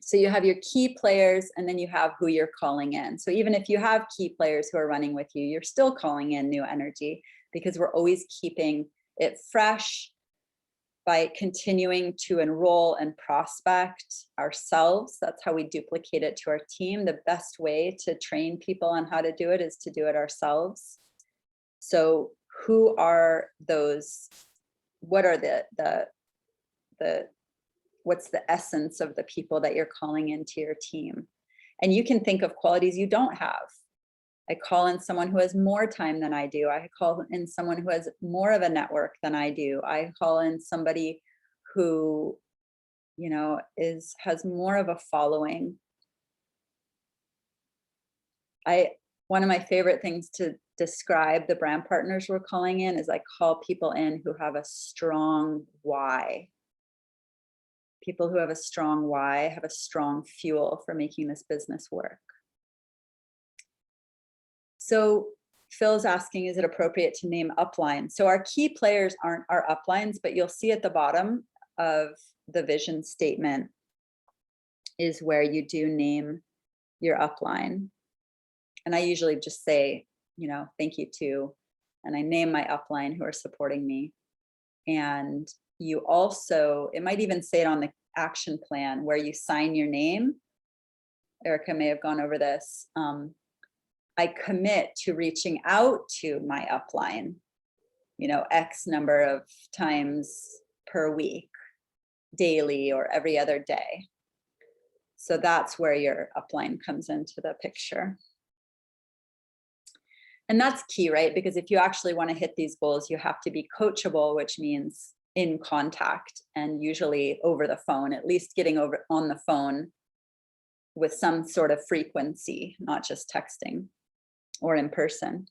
So you have your key players, and then you have who you're calling in. So even if you have key players who are running with you, you're still calling in new energy, because we're always keeping it fresh by continuing to enroll and prospect ourselves. That's how we duplicate it to our team. The best way to train people on how to do it is to do it ourselves. So who are those? What are what's the essence of the people that you're calling into your team? And you can think of qualities you don't have. I call in someone who has more time than I do. I call in someone who has more of a network than I do. I call in somebody who, you know, has more of a following. One of my favorite things to describe the brand partners we're calling in is I call people in who have a strong why. People who have a strong why have a strong fuel for making this business work. So Phil's asking, is it appropriate to name upline? So our key players aren't our uplines, but you'll see at the bottom of the vision statement is where you do name your upline. And I usually just say, you know, thank you to, and I name my upline who are supporting me. And you also, it might even say it on the action plan where you sign your name. Erica may have gone over this. I commit to reaching out to my upline, X number of times per week, daily, or every other day. So that's where your upline comes into the picture. And that's key, right? Because if you actually want to hit these goals, you have to be coachable, which means in contact, and usually over the phone, at least getting over on the phone with some sort of frequency, not just texting or in person.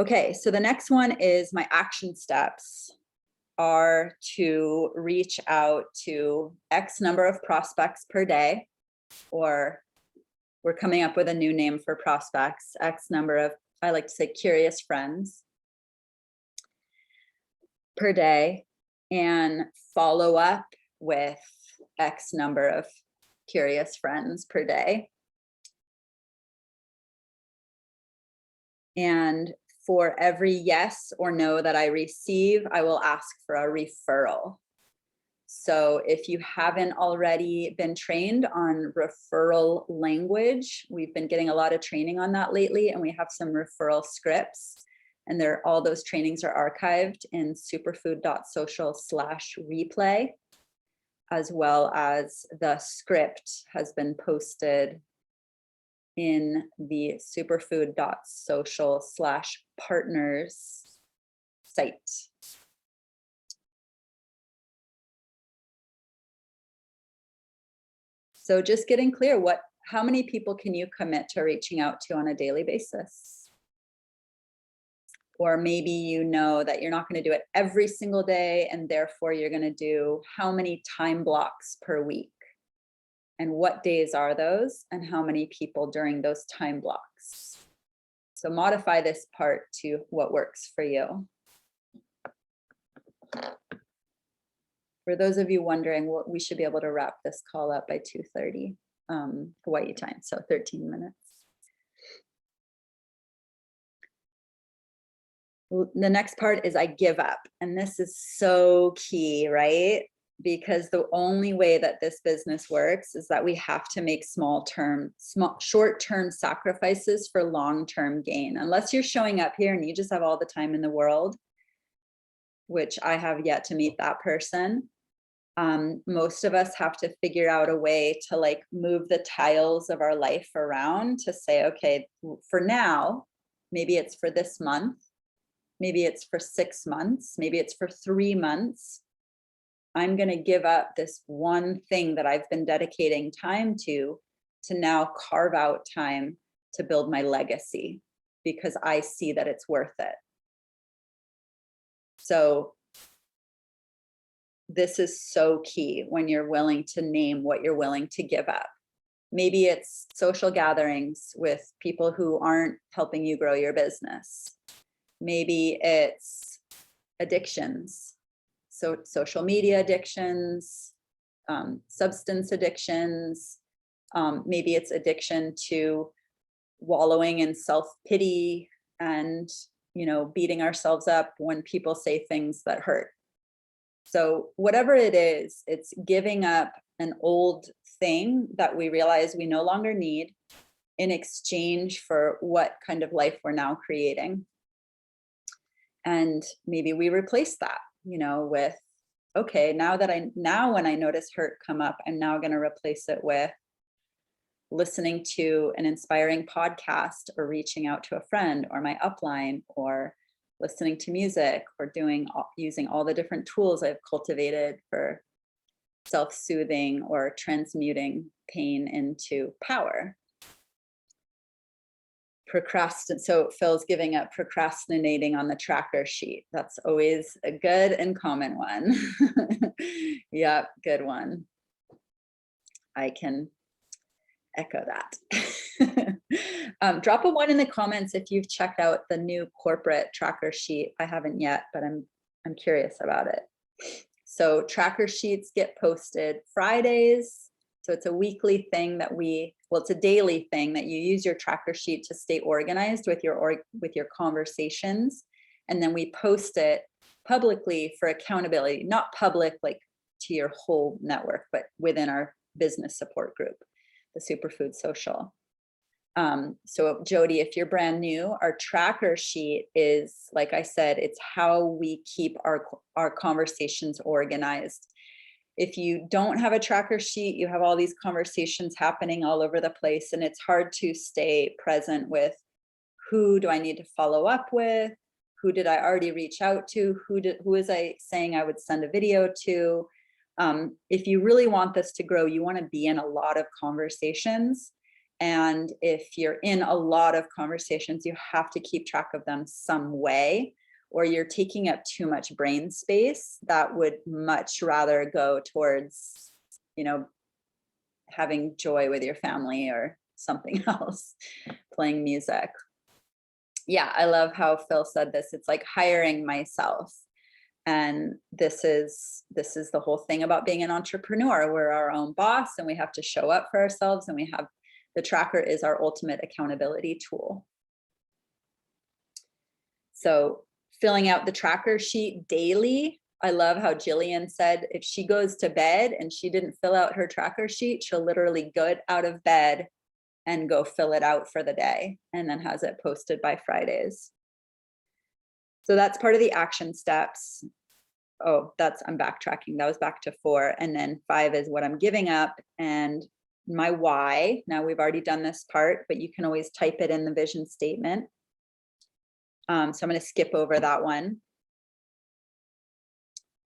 Okay, so the next one is my action steps are to reach out to X number of prospects per day, or we're coming up with a new name for prospects, X number of, I like to say, curious friends per day, and follow up with X number of curious friends per day. And for every yes or no that I receive, I will ask for a referral. So if you haven't already been trained on referral language, we've been getting a lot of training on that lately, and we have some referral scripts, and all those trainings are archived in superfood.social/replay, as well as the script has been posted in the superfood.social/partners site. So just getting clear, how many people can you commit to reaching out to on a daily basis? Or maybe you know that you're not going to do it every single day, and therefore you're going to do how many time blocks per week? And what days are those? And how many people during those time blocks? So modify this part to what works for you. For those of you wondering, we should be able to wrap this call up by 2:30 Hawaii time, so 13 minutes. The next part is I give up. And this is so key, right? Because the only way that this business works is that we have to make short-term sacrifices for long-term gain. Unless you're showing up here and you just have all the time in the world, which I have yet to meet that person. Most of us have to figure out a way to move the tiles of our life around to say, okay, for now, maybe it's for this month, maybe it's for 6 months, maybe it's for 3 months. I'm going to give up this one thing that I've been dedicating time to now carve out time to build my legacy, because I see that it's worth it. So this is so key when you're willing to name what you're willing to give up. Maybe it's social gatherings with people who aren't helping you grow your business. Maybe it's addictions. So social media addictions, substance addictions. Maybe it's addiction to wallowing in self-pity and, beating ourselves up when people say things that hurt. So whatever it is, it's giving up an old thing that we realize we no longer need in exchange for what kind of life we're now creating. And maybe we replace that, with, okay, now when I notice hurt come up, I'm now going to replace it with listening to an inspiring podcast, or reaching out to a friend or my upline, or listening to music, or using all the different tools I've cultivated for self-soothing or transmuting pain into power. So Phil's giving up procrastinating on the tracker sheet. That's always a good and common one. Yep, good one. I can echo that. Drop a 1 in the comments if you've checked out the new corporate tracker sheet. I haven't yet, but I'm curious about it. So tracker sheets get posted Fridays. So it's a weekly thing it's a daily thing that you use your tracker sheet to stay organized with your conversations. And then we post it publicly for accountability, not public to your whole network, but within our business support group, the Superfood Social. So Jody, if you're brand new, our tracker sheet is, like I said, it's how we keep our conversations organized. If you don't have a tracker sheet, you have all these conversations happening all over the place, and it's hard to stay present with who do I need to follow up with? Who did I already reach out to? Who is I saying I would send a video to? If you really want this to grow, you want to be in a lot of conversations. And if you're in a lot of conversations, you have to keep track of them some way, or you're taking up too much brain space that would much rather go towards, you know, having joy with your family or something else, playing music. Yeah, I love how Phil said this. It's like hiring myself. And this is the whole thing about being an entrepreneur. We're our own boss and we have to show up for ourselves, and we have the tracker is our ultimate accountability tool. So filling out the tracker sheet daily. I love how Jillian said if she goes to bed and she didn't fill out her tracker sheet, she'll literally get out of bed and go fill it out for the day, and then has it posted by Fridays. So that's part of the action steps. Oh, I'm backtracking. That was back to 4. And then 5 is what I'm giving up and my why. Now we've already done this part, but you can always type it in the vision statement. So I'm going to skip over that one.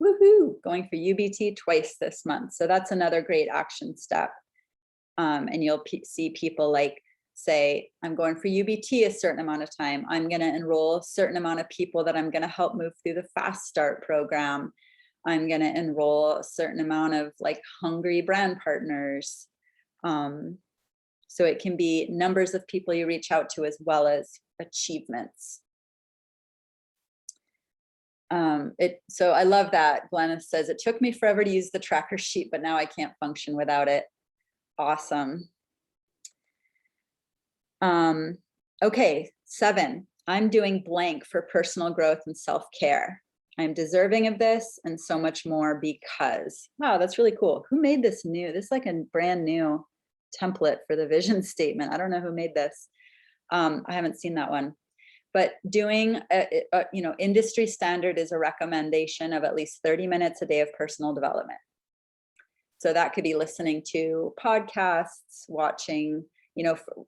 Woohoo, going for UBT twice this month. So that's another great action step. And you'll see people like say, I'm going for UBT a certain amount of time. I'm going to enroll a certain amount of people that I'm going to help move through the Fast Start program. I'm going to enroll a certain amount of like hungry brand partners. So it can be numbers of people you reach out to as well as achievements. So I love that. Glenna says, it took me forever to use the tracker sheet, but now I can't function without it. Awesome. Okay, 7, I'm doing blank for personal growth and self-care. I'm deserving of this and so much more because, wow, that's really cool. Who made this new? This is like a brand new template for the vision statement. I don't know who made this. I haven't seen that one. But doing, industry standard is a recommendation of at least 30 minutes a day of personal development. So that could be listening to podcasts, watching,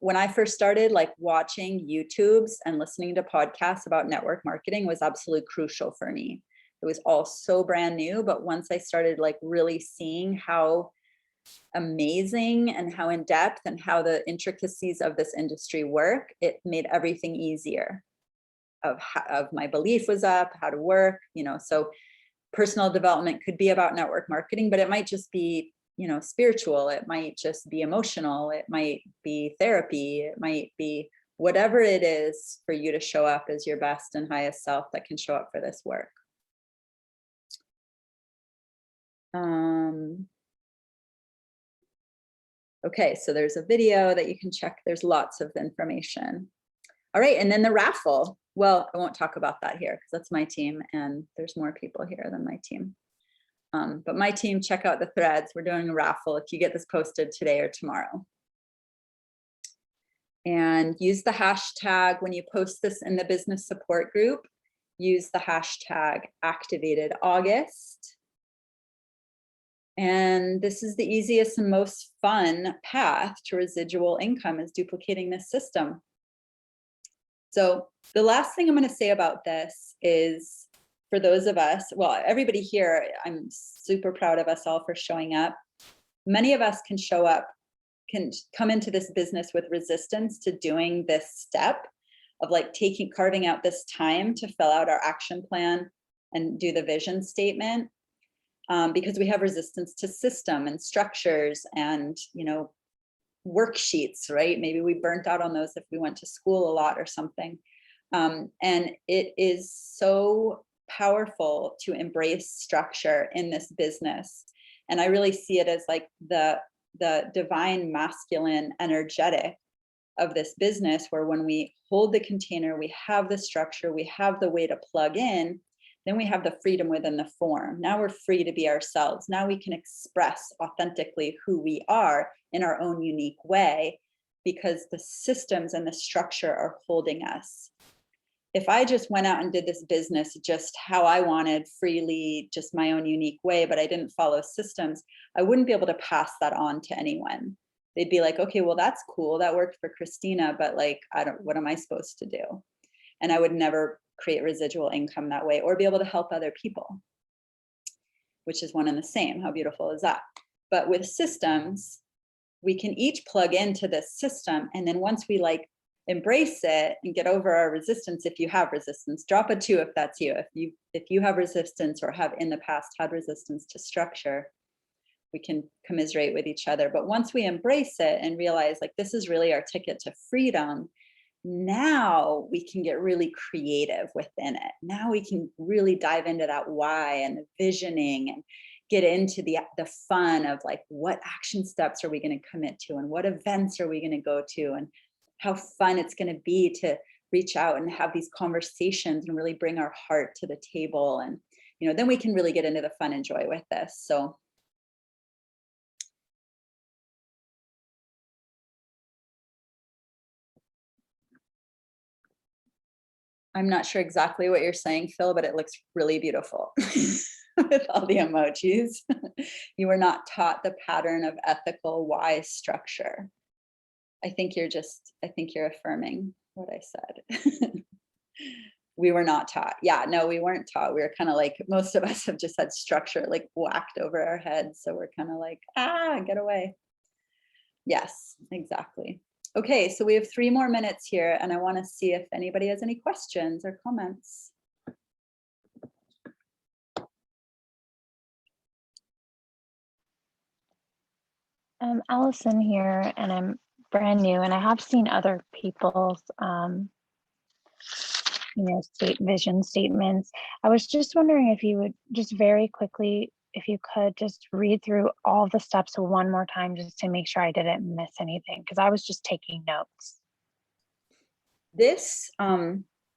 when I first started, like watching YouTubes and listening to podcasts about network marketing was absolutely crucial for me. It was all so brand new, but once I started like really seeing how amazing and how in depth and how the intricacies of this industry work, it made everything easier. Of my belief was up, how to work, so personal development could be about network marketing, but it might just be, spiritual. It might just be emotional. It might be therapy. It might be whatever it is for you to show up as your best and highest self that can show up for this work. Okay, so there's a video that you can check. There's lots of information. All right, and then the raffle. Well, I won't talk about that here because that's my team and there's more people here than my team. But my team, check out the threads. We're doing a raffle if you get this posted today or tomorrow. And use the hashtag when you post this in the business support group, use the hashtag #ActivatedAugust. And this is the easiest and most fun path to residual income is duplicating this system. So the last thing I'm going to say about this is for those of us, well, everybody here, I'm super proud of us all for showing up. Many of us can show up, can come into this business with resistance to doing this step of like carving out this time to fill out our action plan and do the vision statement. Because we have resistance to system and structures and, worksheets, right? Maybe we burnt out on those if we went to school a lot or something. And it is so powerful to embrace structure in this business. And I really see it as like the divine masculine energetic of this business, where when we hold the container, we have the structure, we have the way to plug in, then we have the freedom within the form. Now we're free to be ourselves. Now we can express authentically who we are in our own unique way, because the systems and the structure are holding us. If I just went out and did this business just how I wanted, freely, just my own unique way, but I didn't follow systems, I wouldn't be able to pass that on to anyone. They'd be like, okay, well, that's cool. That worked for Christina, but like, what am I supposed to do? And I would never create residual income that way or be able to help other people, which is one and the same. How beautiful is that? But with systems, we can each plug into this system. And then once we like embrace it and get over our resistance, if you have resistance, drop a 2 if that's you. If you have resistance or have in the past had resistance to structure, we can commiserate with each other. But once we embrace it and realize like this is really our ticket to freedom, now we can get really creative within it. Now we can really dive into that why and the visioning and get into the fun of like, what action steps are we going to commit to and what events are we going to go to and how fun it's going to be to reach out and have these conversations and really bring our heart to the table. And, you know, then we can really get into the fun and joy with this. So I'm not sure exactly what you're saying, Phil, but it looks really beautiful with all the emojis. You were not taught the pattern of ethical wise structure. I think you're affirming what I said. We were not taught. Yeah, no, we weren't taught. We were kind of like, most of us have just had structure like whacked over our heads. So we're kind of like, get away. Yes, exactly. Okay, so we have 3 more minutes here and I want to see if anybody has any questions or comments. Allison here, and I'm brand new, and I have seen other people's, vision statements. I was just wondering if you would just very quickly, if you could just read through all the steps one more time, just to make sure I didn't miss anything, because I was just taking notes. This,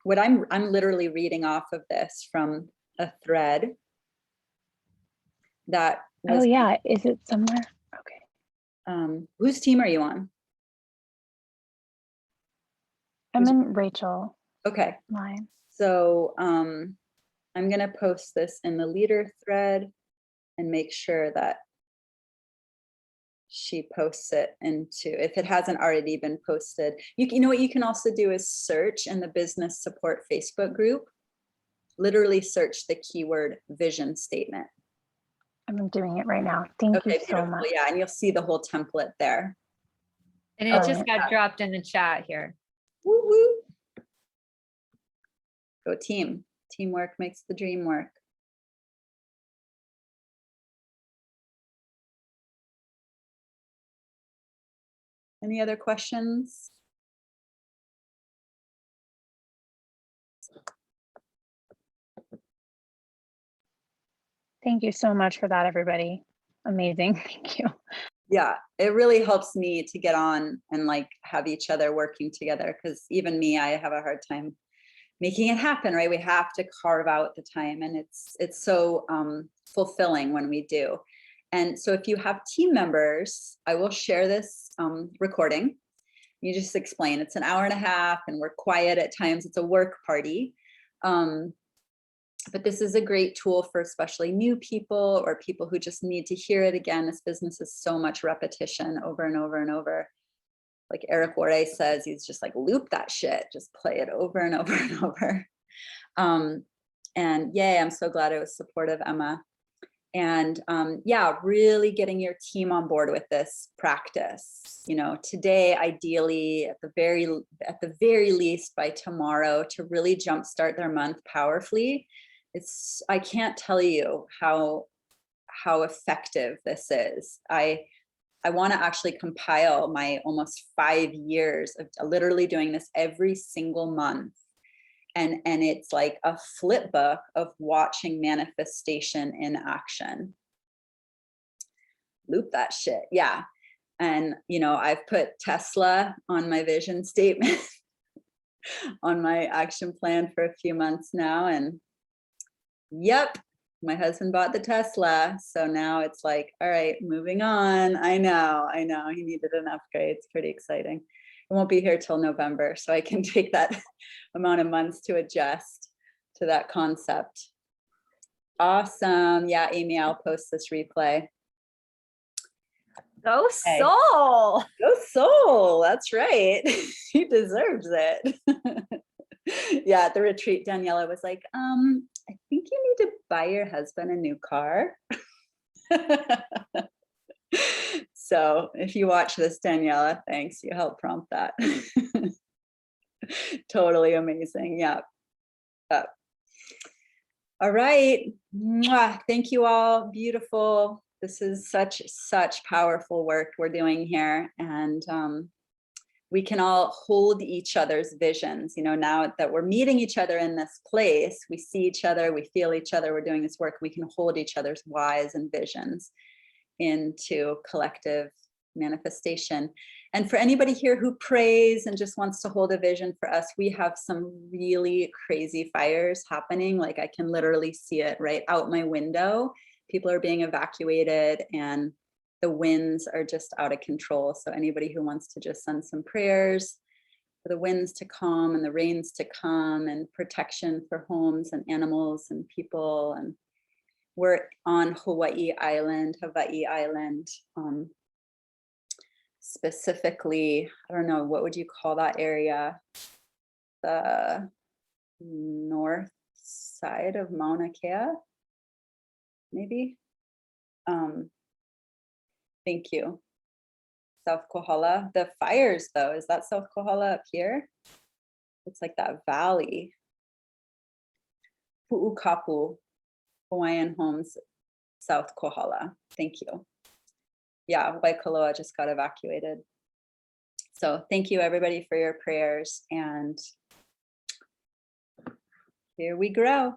what I'm literally reading off of this from a thread that was, Oh yeah, is it somewhere? Okay. Whose team are you on? I'm in Rachel Okay. line. So I'm going to post this in the leader thread and make sure that she posts it into, if it hasn't already been posted. You know what you can also do is search in the business support Facebook group, literally search the keyword vision statement. I'm doing it right now. Thank you so much. Yeah, and you'll see the whole template there. And it just got dropped in the chat here. Woo woo. Go team. Teamwork makes the dream work. Any other questions? Thank you so much for that, everybody. Amazing. Thank you. Yeah, it really helps me to get on and like have each other working together, because even me, I have a hard time making it happen, right? We have to carve out the time, and it's so fulfilling when we do. And so if you have team members, I will share this recording. You just explain, it's an hour and a half and we're quiet at times. It's a work party. But this is a great tool for especially new people or people who just need to hear it again. This business is so much repetition over and over and over. Like Eric Warre says, he's just like, loop that shit, just play it over and over and over. And yay, I'm so glad I was supportive, Emma. And yeah, really getting your team on board with this practice. You know, today, ideally, at the very least by tomorrow, to really jumpstart their month powerfully. I can't tell you how effective this is. I want to actually compile my almost 5 years of literally doing this every single month. And it's like a flip book of watching manifestation in action. Loop that shit. Yeah. And, you know, I've put Tesla on my vision statement on my action plan for a few months now. And yep, my husband bought the Tesla. So now it's like, all right, moving on. I know he needed an upgrade. It's pretty exciting. I won't be here till November, so I can take that amount of months to adjust to that concept. Awesome. Yeah, Amy, I'll post this replay. Go Okay. Soul. Go Soul. That's right. He deserves it. Yeah, at the retreat, Daniela was like, I think you need to buy your husband a new car. So if you watch this, Daniela, thanks. You helped prompt that. Totally amazing. Yeah. All right. Mwah. Thank you all. Beautiful. This is such powerful work we're doing here. And we can all hold each other's visions. You know, now that we're meeting each other in this place, we see each other, we feel each other, we're doing this work, we can hold each other's whys and visions into collective manifestation. And for anybody here who prays and just wants to hold a vision for us, we have some really crazy fires happening. Like I can literally see it right out my window. People are being evacuated and the winds are just out of control. So anybody who wants to just send some prayers for the winds to calm and the rains to come and protection for homes and animals and people. And we're on Hawaii Island. Specifically, I don't know, what would you call that area? The north side of Mauna Kea, maybe? Thank you. South Kohala. The fires though, is that South Kohala up here? It's like that valley. Pu'ukapu, Hawaiian Homes, South Kohala. Thank you. Yeah, Waikoloa just got evacuated. So thank you everybody for your prayers, and here we grow.